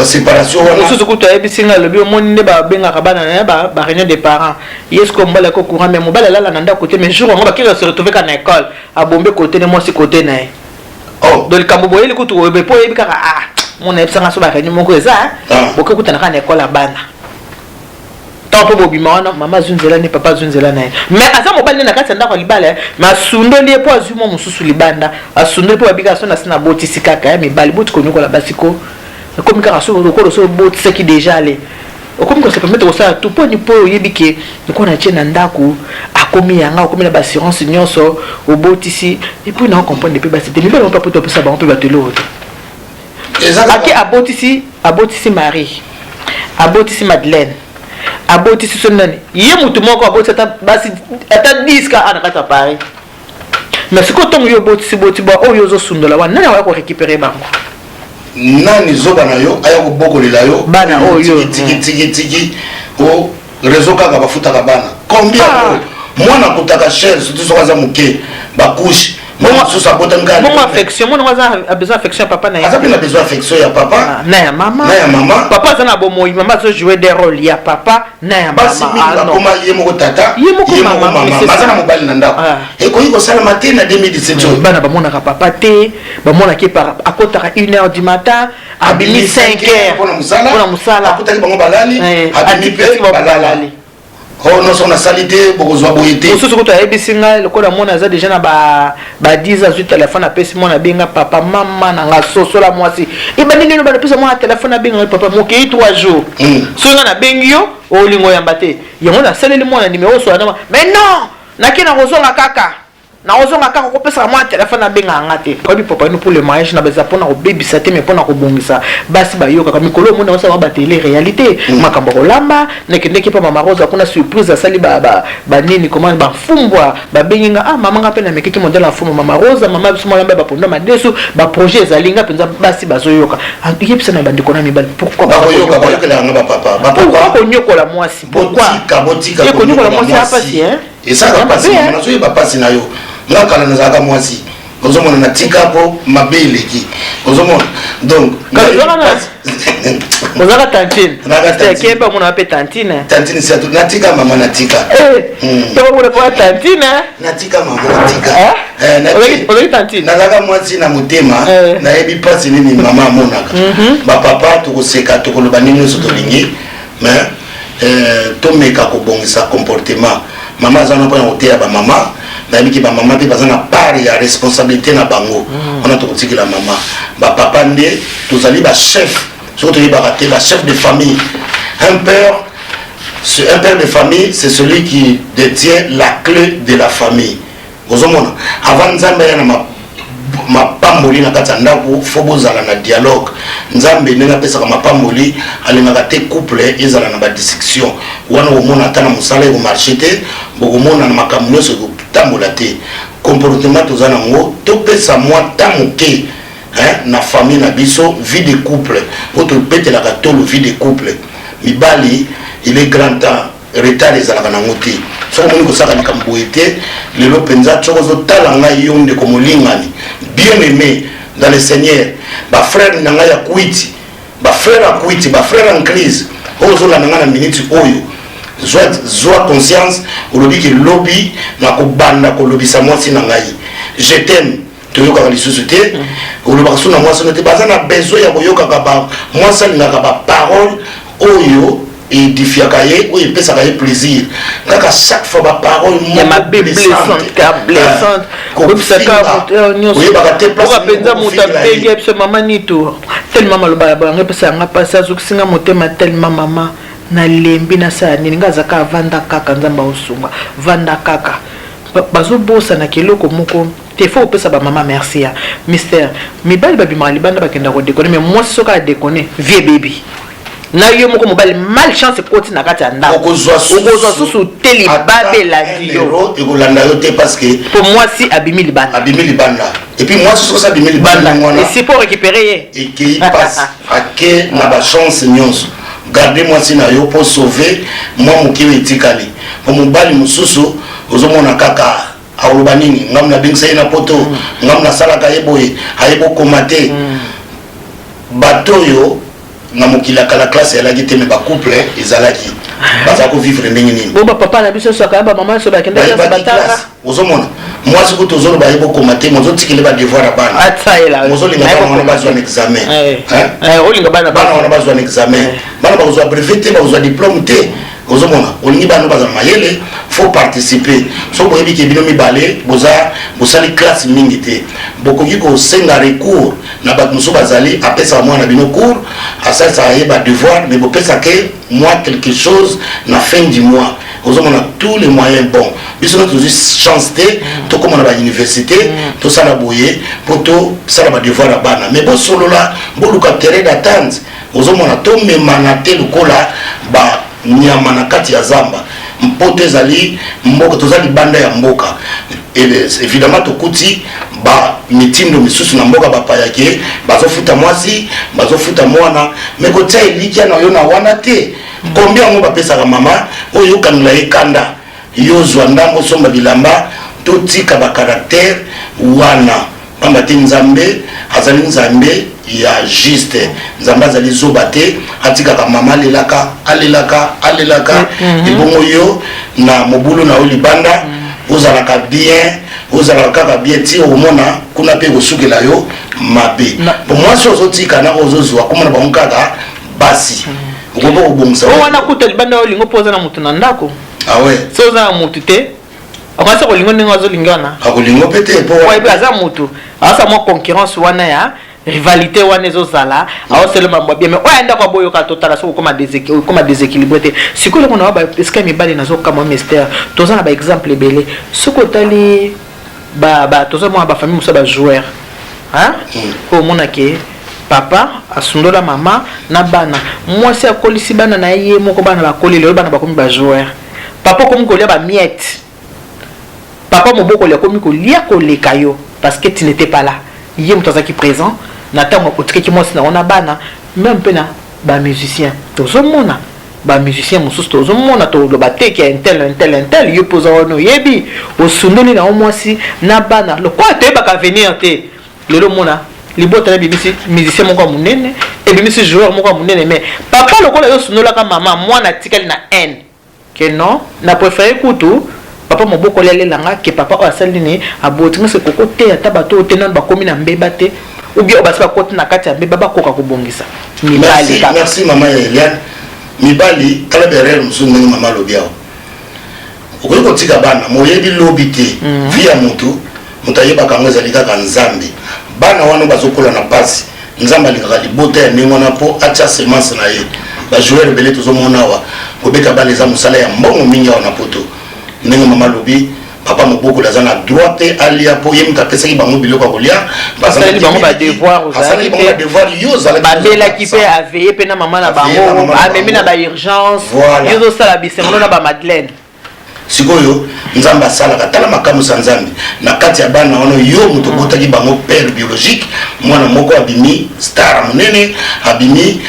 séparation wana mosusu kutu ayebisi nga alobi omoni nde babengaka bana na ye baréunion des parents yeske mobali ako courant mais mobali alala na ndako te mais jour yango bakiri se retrouve ka na école abombe kote ne mwasi kote na ye donc likambo boyeli kutu oyebi mpo oyebi kaka mona yebisanga so baréunion moko eza boke kutanaka na école ya bana tant mpo bobima wana mama azwi nzela ne papa azwi nzela na ye mais aza mobali nde na kati ya ndako ya libala mais asundoli ye mpo azwi mwa mosusu libanda asundoli mpo babika so na se na botisi kaka ya mibali boti konyokola basiko okomi kaka so okolo so botisaki déjà ale okomi ko se permettre kosala tout mpo ni mpo oyebi ke niko na tie na ndako akomi yanga okomi na baassurance nyonso obotisi epuis na ocomprendre mpe basi te mibali mpe apoto opesa bango mpe batelo oyo ake abotisi Marie abotisi Madeleine abotisi so nani ye mutu moko abotisi ata 10 ka ana kati ya Paris mais siko ntongo yo obotisi boti bwa oyo ozosundola wana nani awaya korécupere bango nani zoba na yo aya kobokolela yo bana oyo tiki o réseau kaka bafutaka bana combien mwana kotaka cher surtout soka za moke bakouche mosusu abotami kaka bongo affection mwana aza besoin affection ya papa na ye aza mpe na besoin affection ya papa na ya mama papa aza na bomoi mama azojouer des rôles ya papa na ya basi mingi bakoma ye moko tata ye moko mama aza na mobali na ndako ekoki kosalama te na 2017 bana bamonaka papa te bamonaki akotaka 1h du matin abimi 5h mpona mosala akotaki bango balali abimi mpe balali non so na salite bokozwa boye te mosusu kutu ayebisi ngai lokola mwana aza déjà na ba 10 azwi telefone apesi mwana abenga papa mama na nga sosola mwasi ebandi nini banapesa mwana telefone abenga papa mokei 3 jours soki nga nabengi yo olingo oyamba te yango nasaleli mwana nimero soanama mais non naki na kozonga kaka naozonga kaka kopesa mwa telefone abenga nga te oyebi papa ino pour le mariage na beza mpona kobebisa te mais mpona kobongisa basi bayokaka mikolo omona osala batele réalité makambo kolamba nekendeki mpa mama rose akuna surprise asali banini komani bafumbwa babengi nga mama nga mpe na mekeki modele ya fumu mama rose mama biso molamba baponda madesu baprojet ezali nga mpenza basi bazoyoka yebisa na bandeko na mibali pourquoi konyokola mwasi pourquoi konyokola mwasi apasi esaka pasi nazoyeba pasi na yo nga kala nazalaka mwasi ozomona natika po mabe eleki ozomona donc ozaka tantine kemba mona mpe tantine surtout natika mama natika tokokuna kwa tantine natika mama natika ozaki tantine nazalaka mwasi na motema nayebi pasi nini mama amonaka bapapa tokoseka tokoloba nini nyonso tolingi mais tomeka kobongisa comportement mama azana mpona koteya bamama bayebiki bamama mpe baza na part ya responsabilité na bango wana tokotikela mama bapapa nde tozali bachef soki toyebaka te bachef de famille. Un père de famille, c'est celui qui détient la clé de la famille. Avant Nzambe ya na mapamboli na kati ya ndako fo bozala na dialogue. Nzambe ndenge apesaka mapamboli alingaka te couple ezala na badiscussion wana omona ata na mosala ekomarche te bokomona na makambo nyonso ekotambola te. Comportement toza nango topesa mwa ta moke na famille na biso vie de couple po topetelaka tolo vie de couple. Mibali il est grand temps retard ezalaka nango te soko moni kosaka likambo ete lelo mpenza soko ozotala ngai yo ndeko molingani bien aimé dans le Seigneur bafrère na ngai ya kwiti bafrère en crise oyo ozolanda ngai na minute oyo zwa conscience olobi ke lobi na kobanda kolobisa mwasi na ngai je t'aime toyokaka lisusu te olobaka so na mwasi no te baza na besoin ya koyokaka mwasi alingaka baparole oyo édifiaka ye oyo epesaka ye plaisir kaka chaque fois baparole oyebaka te placeokapenza moto apenge biso mama nito tellement maloba bango epesanga mpasi azokisinga motema tellement mama nalembi nasala nini nga azaka avanda kaka nzambe aosunga vanda kaka bazobosana keloko moko te fo opesa bamama merci ya mystère mibali babimaka libanda bakenda kodekone mais mwasi soki adekone vie baby na yo moko mobali malchance ekoti na kati ya ndako okozwa susu te libabela yo ekolanda yo te parce que po mwasi abimi libanda et puis mwasi soki abimi libanda ngwana et c'est pour récupérer ye ekei passe ake na bachance nyonso garde mwasi na yo po sauver mwa moke oyo etikali po mobali mosusu ozomona kaka aoloba nini ngamu nabengisa ye na poto ngamu nasalaka ye boye ayebokoma te bato oyo na mokila kala classe elaki te me bacouple ezalaki baza kovivre ndenge nini bo bapapa na biso soka bamama so bakenda classe batanga ozomona mwasi kuti ozoloba ayebokoma te mozotikile badevoir ya bana mozolinga bana wana bazwa na examen olinga bana wana bazwa na examen bana bakozwa brevet te bakozwa diplôme te ozomona olingi bana bazala mayele faut participer so boyebi ke bino mibale bosali classe mingi te bokoki kosenga recours na bato mosusu bazali apesaka mwana bino cours asalisaka ye badevoir mais bopesake moi quelque chose na fin du mois ozomona tous les moyens bon biso no tozwi chance te tokóma na bauniversité tosala boye mpo tosala badevoir ya bana mais bosolola boluka terrain d'attente ozomona tomemana te lokola nyama na kati ya zamba mpoto ezali mboka toza libanda ya mboka évidemment tokuti mitindo misusu na mboka bapayake bazofuta mwasi bazofuta mwana me kotia elikia na yo na wana te combien yango bapesaka mama oyo yokanela ye kanda yozwa ndambo somba bilamba totika bakaraktere wana pamba te nzambe azali nzambe ya juste nzambe azali zoba te atikaka mama alelaka ebongo yo na mobulu na yo libanda ozalaka bien ozalaka kaka bien ti omona kuna mpe kosukela yo mabe po mwasi ozotika na ozozwa komona bango kaka basi okoba kobongisa wana kuta libanda olingo mpo oza na motu na ndako awe so oza na motu te akwasa kolingo ndenge azolingi wana akolingo mpe te po aza motu aza mwa concurrence wana ya rivalité wana ezozala aoselema mwa bien mais oyo ndako aboyoka totala soko koma déséquilibré te sikoyo mona ba esika mibali nazokama mystère toza na ba exemple ebele soko tali toza mwa ba famille mosa ba joueur po mona ke papa asundola mama na bana mwasi akolisi bana na ye moko bana bakoli lelo bana bakomi ba joueur papa komi kolia ba miette papa moboko lia komi kolia koleka yo parce que tu n'étais pas là yé moto azaki présent na ntango otikaki mwasi na wana bana même mpe na bamusicien tozomona bamusicien mosusu tozomona toloba teke ya intel yo mpoza wana oyebi osundoli na yo mwasi na bana lokola toyebaka avenir te lelo mona libota na bimisi musicien moko ya monene ebimisi joueur moko ya monene mais papa lokola yo osundolaka mama mwana atikali na haine ke non na préféré kutu papa moboko lelanga ke papa o asali ni aboti ngese koko te ata bato te nan bakomi na mbeba te ou bien obasi bakoti na kati ya mbeba bakoka kobongisa mibali merci maman Eliane mibali tala berere musu ndenge mama lobiao okoki kotika bana moyebi lobi te via mutu moto ayebaka yango ezali kaka nzambe bana wana bazokola na pasi nzambe alingaka libota ya ndenge wana mpo atia semence na ye bajoueur ebele tozomona awa kobeta bana eza mosala ya mbongo mingi awa na poto ndenge mama lobi papa moboko aza na droit mpe alia mpo ye moto apesaki bango biloko ya kolia basali bango badevoir yo ozalaki babelaki mpe aveye mpe na mama na bango amemi na baurgence yo ozosala bisengo na bamadeleine sikoyo nzambe asalaka tala makambo ya nzambe na kati ya bana wana yo moto botaki bango père biologique mwana moko abimi star monene abimi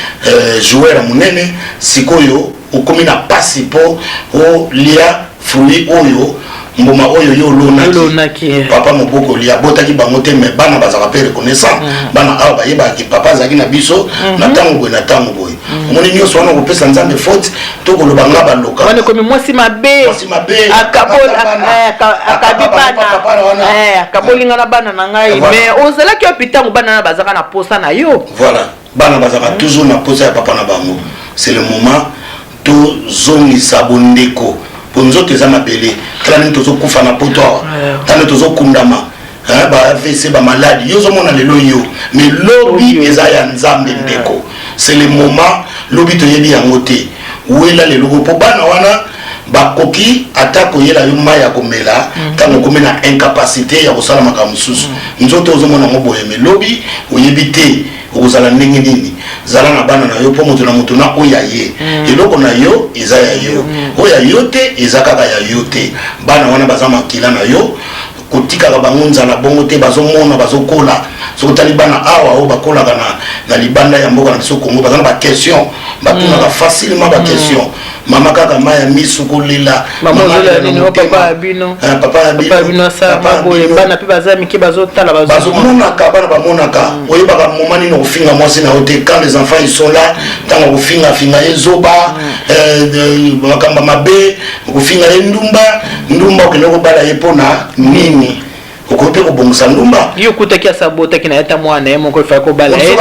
joueur monene sikoyo okomi na pasi mpo olia fruit oyo mboma oyo yo lonaki papa moboko lia botaki bango te mais bana bazaka pe reconnaissant bana awa bayebaki papa azalaki na biso na ntango boye na ntango boye omoni nyonso wana kopesa nzambe faute to koloba nga baloka wana komi mwasi mabe akabolinga na bana na ngai mais ozalaki yo pitango bana na bazaka na posa na yo voilà bana bazaka toujours na posa ya papa na bango c'est le moment tozongisa bondeko nzoto eza mabele tala nini tozokufa na poto awa tala tozokundama bavc bamaladi yo ozomona lelo yo mais lobi eza ya nzambe ndeko c'est le moment lobi toyebi yango te wela lelo mpo bana wana bakoki ata koyela yo mai ya komela ntango okomi na incapacité ya kosala makambo mosusu nzoto ozomona yango boye mais lobi oyebi te okozala ndenge nini zala na bana na yo mpo moto na moto na oyo ya ye eloko na yo eza ya yo oyo ya yo te eza kaka ya yo te bana wana baza makila na yo kotikaka bango nzala bongo te bazomona bazokola soki otali bana awa oyo bakolaka na libanda ya mboka na biso kongo baza na baquestion batunaka facilement baquestion mama kaka mai ya misu kolela bazomonaka bana bamonaka oyebaka moma nini kofinga mwasi na yo te quand les enfants ils sont là ntango kofingafinga ye zoba makambo mabe kofinga ye ndumba okende kobala ye mpona nini okoki mpe kobongisa ndumba yo okutaki asabotaki na ye ta mwana ye moko efai kobala ye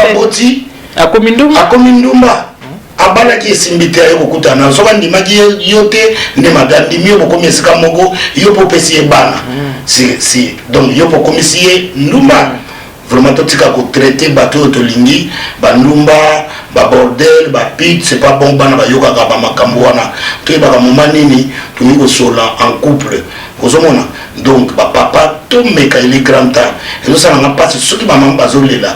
akomi ndumba abalaki esimbi te aye kokutana soki andimaki yo te nde magandimi yo bokomi esika moko yo mpo opesi ye bana donc yo mpo okomisi ye ndumba vraiment totika kotraite bato oyo tolingi bandumba babordel bapite c'est pas bon bana bayokaka bamakambo wana toyebaka moma nini toyei kosola en couple ozomona donc bapapa tomeka ele grand temps ezosalanga mpasi soki bamama bazolela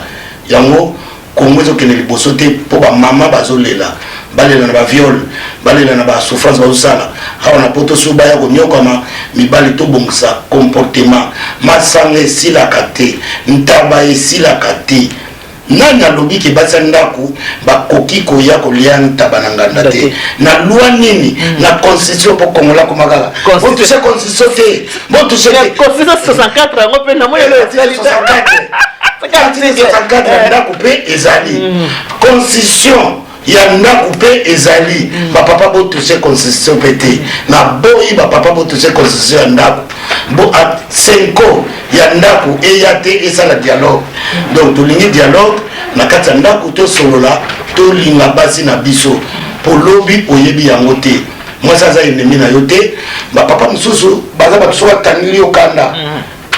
yango kongo ezokende liboso te mpo bamama bazolela balela na baviole balela na basouffrance bazosala awa na poto so baya konyokama mibali tobongisa comportement masanga esilaka te ntaba esilaka te nani alobi ke batisa ndako bakoki koya kolia ntaba na nganda te na lwa nini na constitution mpo kongola komakaka botuse constitution te botuse constitution 64 yango mpe na moyelo ezali 64 ndako mpe ezali constitution ya ndako mpe ezali bapapa botuse constitution mpe te na boyi bapapa botuse constitution ya ndako bo a 5 ya ndako eya te esala dialogue donc tolingi dialogue na kati ya ndako tosolola tolinga basi na biso mpo lobi oyebi yango te mwasi aza ennemi na yo te bapapa mosusu baza bato so batangeli yo kanda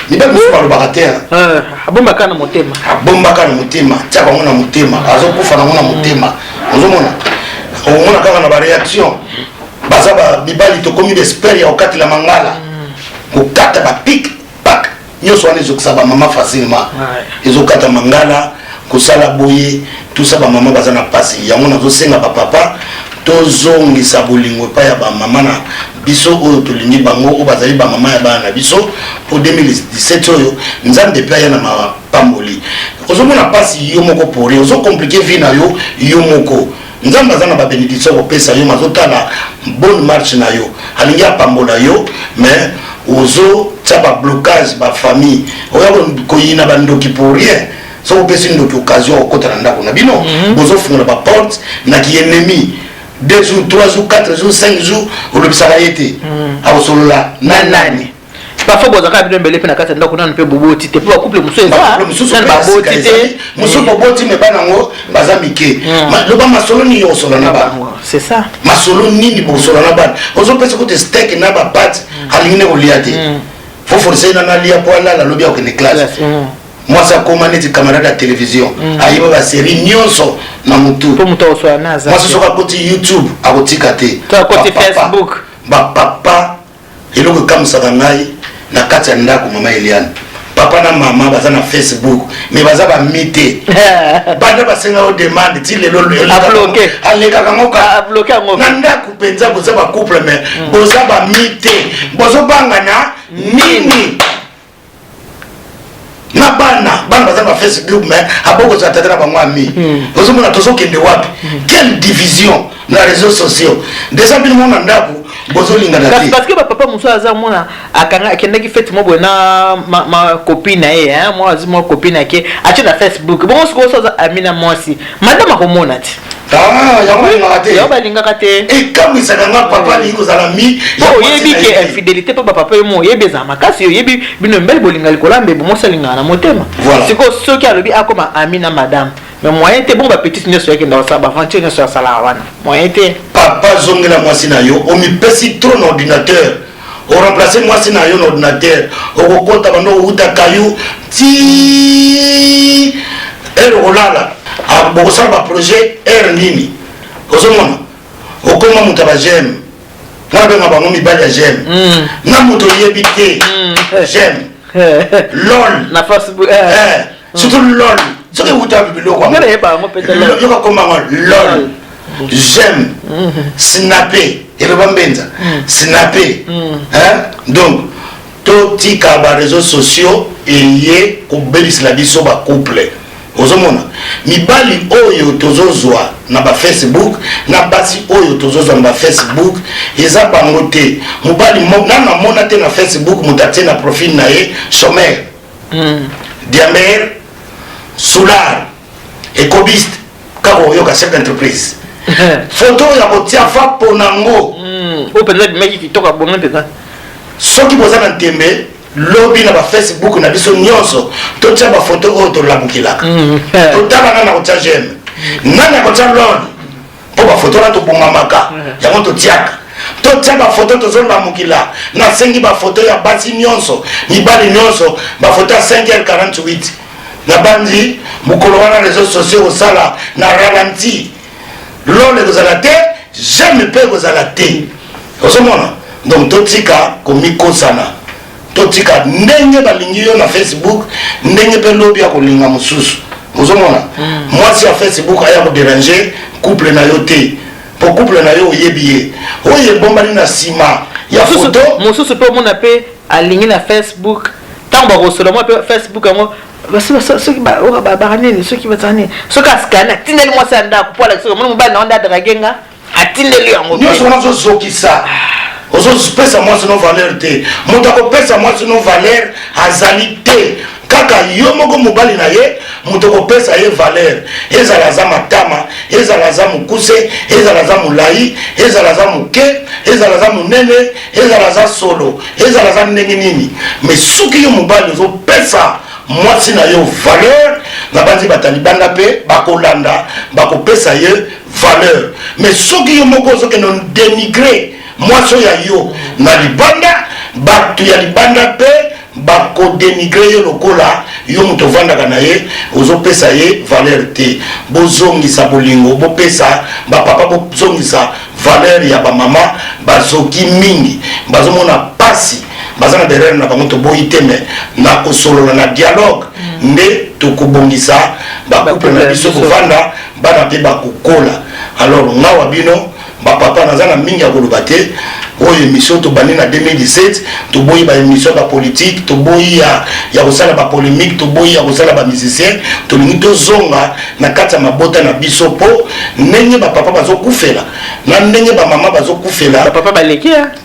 libe mosusu balobaka te abombaka na motema tiaka yango na motema azokufa nango na motema ozomona omona kaka na bareaction baza mibali tokomi bespere ya kokatela mangala kokata bapik pak nyonso wana ezokisa bamama facilement ezokata mangala kosala boye tusa bamama baza na pasi yango nazosenga bapapa tozongisa bolingo epai ya bamama na biso oyo tolingi bango oyo bazali bamama ya bana na biso po 2017 oyo nzambe mpe aya na mapamboli ozomona pasi yo moko pore ozokomplike vi na yo moko nzambe aza na babenediction kopesa yo mazotala bonne marche na yo alingi apambola yo mais ozotia bablocage bafamille oya koyina bandoki pour rien so opesi ndoki occasion okota na ndako na bino bozofungola baporte na kiennemi 2 jours 3 jours 4 jours 5 jours olobisaka ye te akosolola na nani parfois bozaka bino mbele pe na kati ndako nanu pe boboti te po couple muso eza na baboti te muso boboti me bana ngo baza mike loba masolo ni yo solo na ba c'est ça masolo nini bo solo na ba ozo pesa ko te steak na ba pat alingine ko liate faut forcer na lia po la lobia ko ne classe moi ça commandé des camarades à télévision ayiba ba série nyonso na mutu po muto so anaza moi ce sera côté YouTube à kotika te côté Facebook ba papa eloko kamsaka ngai na kati ya ndako mama Eliane papa na mama baza na Facebook mais baza ba mité banda basenga o demande ti lelo aleka kangoka bloquer ngo na ndako penza boza ba couple mais boza ba mité bozo bangana nini na bana baza na Facebook mais aboko za tatana ba mwami bozo mona tozo kende wapi quelle division na réseaux sociaux déjà bien mon ndako bozo lingana te parce que papa muso aza mona akanga akendaki fête mo bona ma copine hein moi azimo copine yake ache na Facebook bon siko so amina mwasi madame akomona ti ya balingaka te ekamwisaka nga papa lingo zala mi oyebi ke infidélité mpo bapapa yo mo oyebi eza makasi oyebi bino mbeli bolinga likolo mbebo mosalingaka na motema siko soki alobi akoma ami na madame mais moyen te bon bapetite nyonso yakenda kosala baventure nyonso yasalaka wana moyen te papa zongela mwasi na yo omipesi trop na ordinateur oremplace mwasi na yo na ordinateur okokota bando outa kayu ti olala bokosala baprojet r nini ozomona okoma moto ba j'aime nga benga bango mibali ya j'aime na moto oyebi te j'aime lol na Facebook surtout lol soki euta biloko yoka komango lol j'aime snappé eloba mbenza snappé donc totika ba réseaux sociaux eye kobelisela biso bacouple ozomona mibali oyo tozozwa na ba Facebook na basi oyo tozozwa na ba Facebook eza bango te mobali nana mona te na Facebook mutatie na profil na ye chômeur diamer solar écobiste kako yoka chef d'entreprise photo ya kotia fa ponango o penza meki kitoka bongo penza soki boza na tembe lobi na ba Facebook na biso nyonso totia ba photo oyo tolabukilaka totala na kotia j'aime nana kotia lol po ba photo na tobongamaka yango totiaka totia ba photo tozolabukila na sengi ba photo ya basi nyonso mibali nyonso ba photo ya 5h48 na bandi mukolo wana réseaux sociaux osala na ralenti lol ekozala te j'aime mpe ekozala te ozomona donc totika komikosana totika ndenge balingi yo na Facebook ndenge pe lobi ya kolinga mosusu ozomona mwasi ya Facebook aya kodéranger couple na yo te po couple na yo oyebi ye oyo ebombani na nsima ya photo mosusu mpe omona mpe alingi na Facebook ntango bakosola mwa mpe Facebook yango soki baranini soki bazala nini soki asikani atindeli mwasi ya ndako po alakisi omona mobali na wanda adragenga atindeli yango nyonso wana ozozokisa ozopesa mwasi no valeur te moto akopesa mwasi no valeur azali te kaka yo moko mobali na ye moto akopesa ye valeur ezala aza matama ezala aza mokuse ezala aza molai ezala aza moke ezala aza monene ezala aza solo ezala aza ndenge nini mais soki yo mobali ozopesa mwasi na yo valeur na bandi batalibanda mpe bakolanda bakopesa ye valeur mais soki yo moko ozokende dénigrer mwasi ya yo na libanda bato ya libanda mpe bakodénigre yo lokola yo moto ovandaka na ye ozopesa ye valeur te bozongisa bolingo bopesa bapapa bozongisa valeur ya bamama bazoki mingi bazomona pasi baza na derrière na bango toboyi te me na kosolola na dialogue nde tokobongisa bacouple na biso kovanda bana mpe bakokola alors ngawa bino bapapa naza na mingi ya koloba te oyo émission tobandi na 2017 toboyi baémission bapolitique toboyi ya kosala bapolémique toboyi ya kosala bamusicien tolingi tozonga na kati ya mabota na biso mpo ndenge bapapa bazokufela na ndenge bamama bazokufela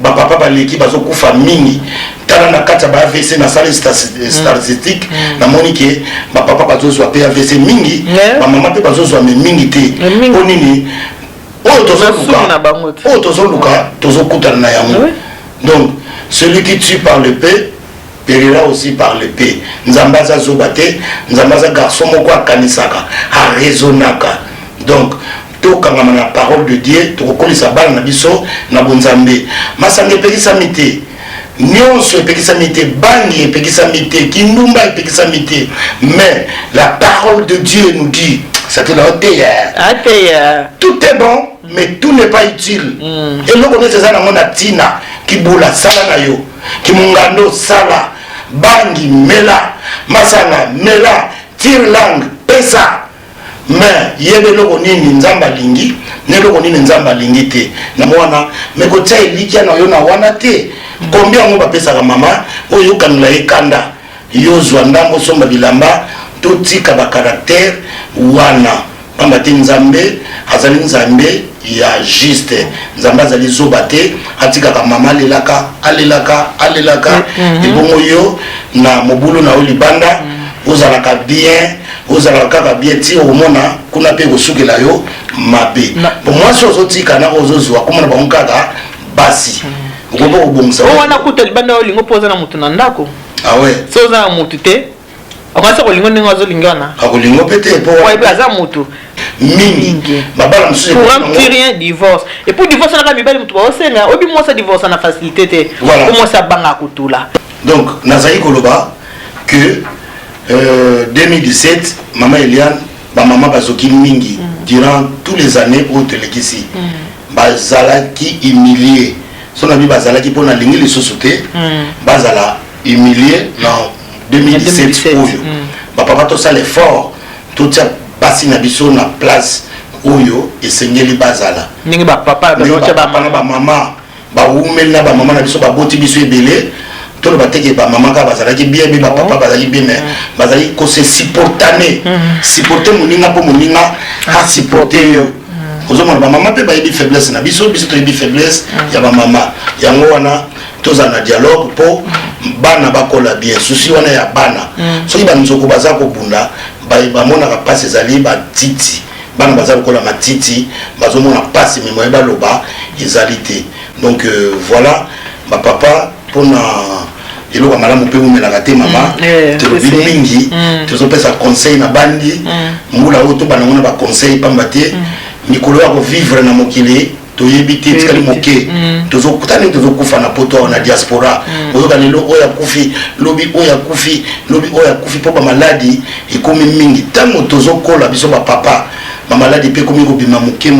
bapapa baleki bazokufa mingi tala na kati ya ba-AVC nasala statistique namoni ke bapapa bazozwa mpe AVC mingi bamama mpe bazozwa me mingi te mpo nini oyo tozoluka tozokutana na yango donc celui qui tue par le paix périra aussi par l'épée. Nzambaza zobate, Nzambaza garçon moko akanisaka, arezonaka. Donc, tout quand on a la parole de Dieu, tu reconnais sa balle na biso na bonzambe. Masanga pekisa mité. Nyonso pekisa mité, bangi pekisa mité, kindumba pekisa mité. Mais la parole de Dieu nous dit, ça te l'a tout est bon, mais tout n'est pas utile. Et là, on est dans mon atina, qui boula sala na yo, qui mungando sala, bangi mela, masanga mela, tire langue, pesa. Mais yebe loko nini nzamba lingi, ne loko nini nzamba lingi te. Na mwana, me kotia ilikia na yo na wana te. Combien on va pesa ka mama, oyo kanula ekanda, yo zwandambo somba bilamba, tout tika ba caractère wana. Pamba te nzambe, azali nzambe ya juste. Nzambe azali zobate, atika ka mama alelaka, ibongo yo na mobulu na olibanda, ozalaka bien. Vous avez bien tiré au monde, qu'on a payé au souk et la yo, mabé. Pour moi, si vous avez un ozo, comment on va basi. Vous comprenez au bon sens. On a coupé le bande au lingo posé dans mon tondako. Ah ouais. Si vous avez un moutouté, on va se rouler un lingo lingana. Ah, vous lingo peut-être pour. Ouais, bah ça moutou. Mingi. Ma balle monsieur. Pour un petit rien divorce. Et pour divorce, on a mis belle moutou. Aussi, mais au bout moi ça divorce on a facilité. Voilà. Pour moi ça banga couteau là. Donc, Nazaï Koloba que 2017, maman Eliane, maman Bazoki Mingi, durant tous les années pour te ici, Bazala qui humilié. Son ami Bazala qui pour la ligne les sociétés, Bazala humilié en 2017. Papa tout ça l'effort, tout ça passé na biso na place Oyo et Seigneur Bazala. Ningi ba papa, ba maman, ba women na ba maman na biso ba boti biso ebele. Tout le bâtiment ba maman ka bazalaki bien mais ba papa bazalaki bien mais bazalaki ko se supportaner supporter moninga po moninga a supporter yo ozomona ba maman pe ba yebi faiblesse na biso to yebi faiblesse ya ba maman yango wana toza na dialogue po bana bakola bien souci wana ya bana soki ba nzoko baza ko bunda ba mona ka passe ezali ba titi bana baza kola matiti bazomona passe mais moyeba loba ezalité donc voilà ba papa pour na elo ka malamu pe umelaka te mama te mingi te pesa conseil na bandi mbula oto bana ngona ba conseil pamba te mikolo ya ko vivre na mokili to yebite tikali moke tozo kutani tozo kufa na poto na diaspora ozo kanelo oya kufi lobi oya kufi po ba maladi ikomi mingi tango tozo kola biso ba papa ma maladie peut comme bima muke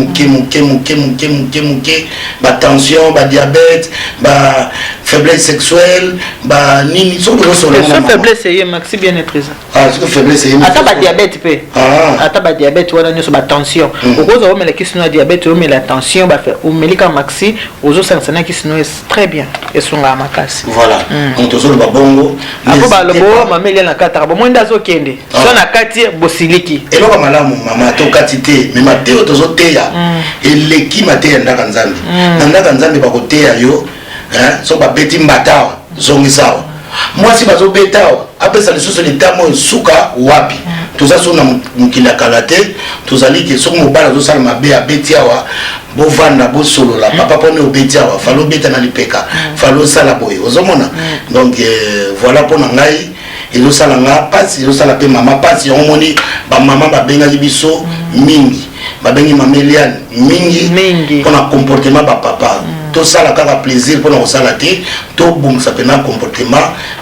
ba tension ba diabète ba faiblesse sexuelle ba nini so do so la faiblesse c'est maxi bien être présent ah c'est que faiblesse c'est ata ba diabète pe ata ba diabète wana nyoso ba tension okoza o mela kisino ya diabète o mela tension ba fait o melika maxi ozo sansana kisino est très bien et songa makasi voilà on tozo ba bongo ako ba lobo mameli na kata ba mwenda zo kende so na kati bosiliki elo ka malamu mama to kati mais Mathéo tozo teya et l'équipe Mathéo ndaka nzambe ndaka nzambe ba koteya yo hein so ba beti mbatawa zongisawa moi si bazo betawa après ça les choses les tamo suka wapi toza so na mukila kalate tozali ke so mobala zo sala mabe a betiawa bo vanda bo solo la papa pone o betiawa falo beta na lipeka falo sala boy ozomona donc voilà pour ngai et nous salons passe nous salons maman passe on moni ba maman ba benga biso mingi ba bengi mameliane mingi pour un comportement ba papa tout ça la kaka plaisir pour nous salater tout bon ça peut un comportement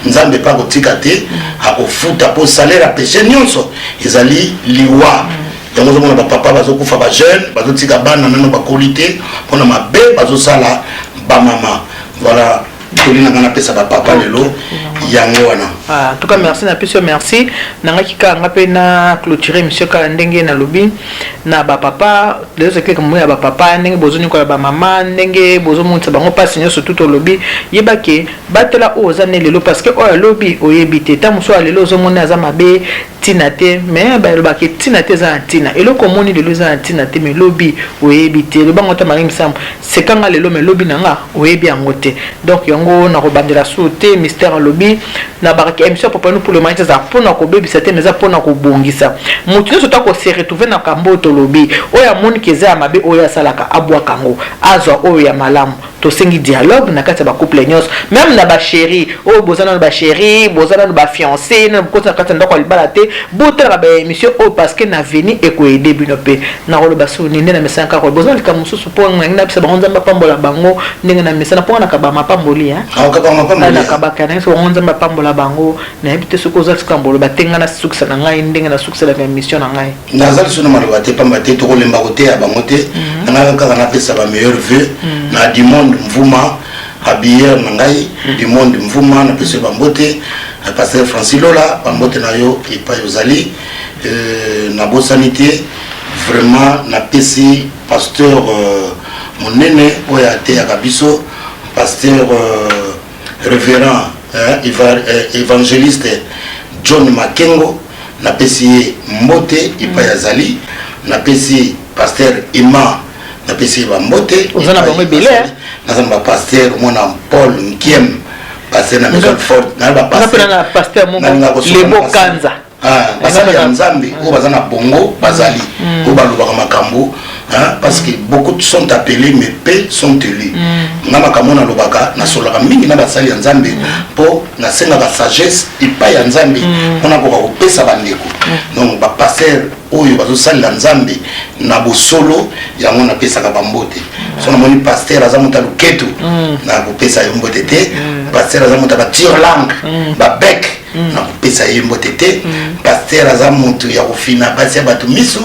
nzambe pas kotika te a kofuta pour salaire à péché nyonso ezali liwa yango zo mona ba papa bazo kufa ba jeune bazo tika bana nano ba qualité pour na mabe bazo sala ba maman voilà tolina ngana pesa ba papa lelo yango wana en tout cas merci na peso merci nanga kika ngape na clôturer monsieur ka ndenge na lobi na ba papa les autres comme ya ba papa ndenge bozoni ko ba mama ndenge bozomonisa bango passe nyo surtout to lobi yebake batela ozane lelo parce que o lobi oyebite ta muso lelo ozomona za mabe tinate mais ba lobaki tinate za tina eloko moni lelo za tinate mais lobi oyebite le bango ta marim sam c'est kanga lelo mais lobi nanga oyebi angote donc yango bongo na robandela souté mystère lobby na baraki émission pour nous pour le moment ça pour na ko bebisa te mais ça pour na ko bongisa mutu nso ta ko se retrouver na kamboto lobby oya moni keza mabe oya salaka abwa kango azwa oya malamu to sengi dialogue na kati ba couple nyos même na ba chéri o bozana na ba chéri bozana na ba fiancé na ko ta kati ndako libala te botela ba émission o parce que na veni e ko aider bino pe na rolo ba soni na message ka ko bozana ka mususu po ngana bisa ba onza pambola bango ndenge na message po na ka ba mapamboli ha ka ba mapamboli na ka ba kana so onza pambola bango na ebite suko za skambolo batenga na suksa na ngai ndenge na suksa la émission na ngai nazali sona maloba te pamba te to kolemba ko te ya bango te na ka na pesa ba meilleur vœu na du monde mvuma habilleur na ngai du monde mvuma na pesa ba mbote pasteur Francis Lola ba mbote na yo et pas yozali na bo sanité vraiment na pesi pasteur monene oya te ya kabiso pasteur révérend évangéliste John Makengo na pesi mbote ipa yazali na pesi pasteur Emma na pesi ba mbote ozana ba mobile na ba pasteur mona Paul Nkiem pasteur na maison forte na ba pasteur mongo lebo kanza basali ya nzambe o bazana bongo bazali o balobaka makambo parce que beaucoup sont appelés mais peu sont élus na makambo na lobaka na solaka mingi na basali ya nzambe po na senga ba sagesse ipa ya nzambe ona ko kopesa bandeko donc ba pasteur oyo bazosali la nzambe na bosolo yango na pesa ka bambote sona moni pasteur azamuta luketu na kopesa yombote te pasteur azamuta ba tire langue ba bec na kopesa yombote te pasteur azamutu ya kofina basi bato miso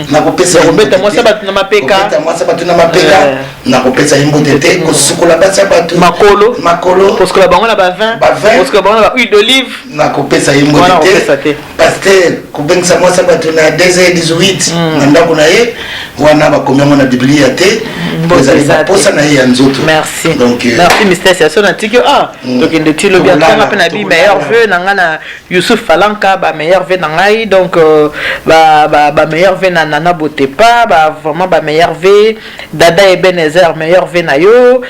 na kopesa yombote mwasa bato na mapeka kopeta mwasa bato na mapeka na kopesa yombote te kosukola basi bato makolo kosukola bango na ba vin kosukola bango na ba huile d'olive na kopesa yombote te pasteur kubengisa mwasa bato na 2h18 na ndako na ye wana bakomi yango na biblia te ezali baposa na ye ya nzoto. Merci merci mystère c'est ça na tiki donc inde tilo bien tanga pe na bi meilleur vœu na ngana Youssouf Falanka ba meilleur vœu na ngai donc ba meilleur vœu na Nana Botepa ba vraiment ba meilleur vœu Dada Ebenezer meilleur vœu na yo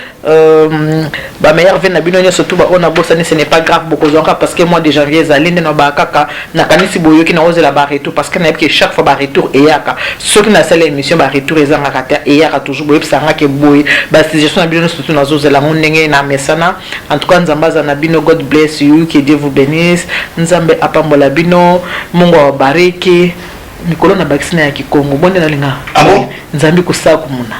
ba meilleur vœu na bino surtout ba on a bossani ce n'est pas grave beaucoup zonka parce que mois de janvier zalinde na ba kaka na kanisi boyoki na ozela ba retour parce que na que chaque fois ba retour et yaka ceux qui na sala émission ba retour ezanga kata et yaka toujours boye sanga ke boye ba suggestion na bino surtout na zozela ndenge na mesana en tout cas nzambaza na bino God bless you que Dieu vous bénisse nzambe apambola bino Mungu awabariki mikolo na bakisina ya Kikongo bonde na linga nzambi kusaku muna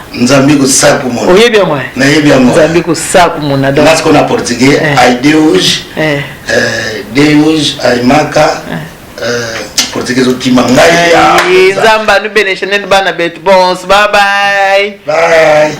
oyebi ya mwa na yebi ya mwa nzambi kusaku muna donc nas kona portugais ai Deus ai maka portugais okima ngai nzamba nu beneshenen bana bet bons bye bye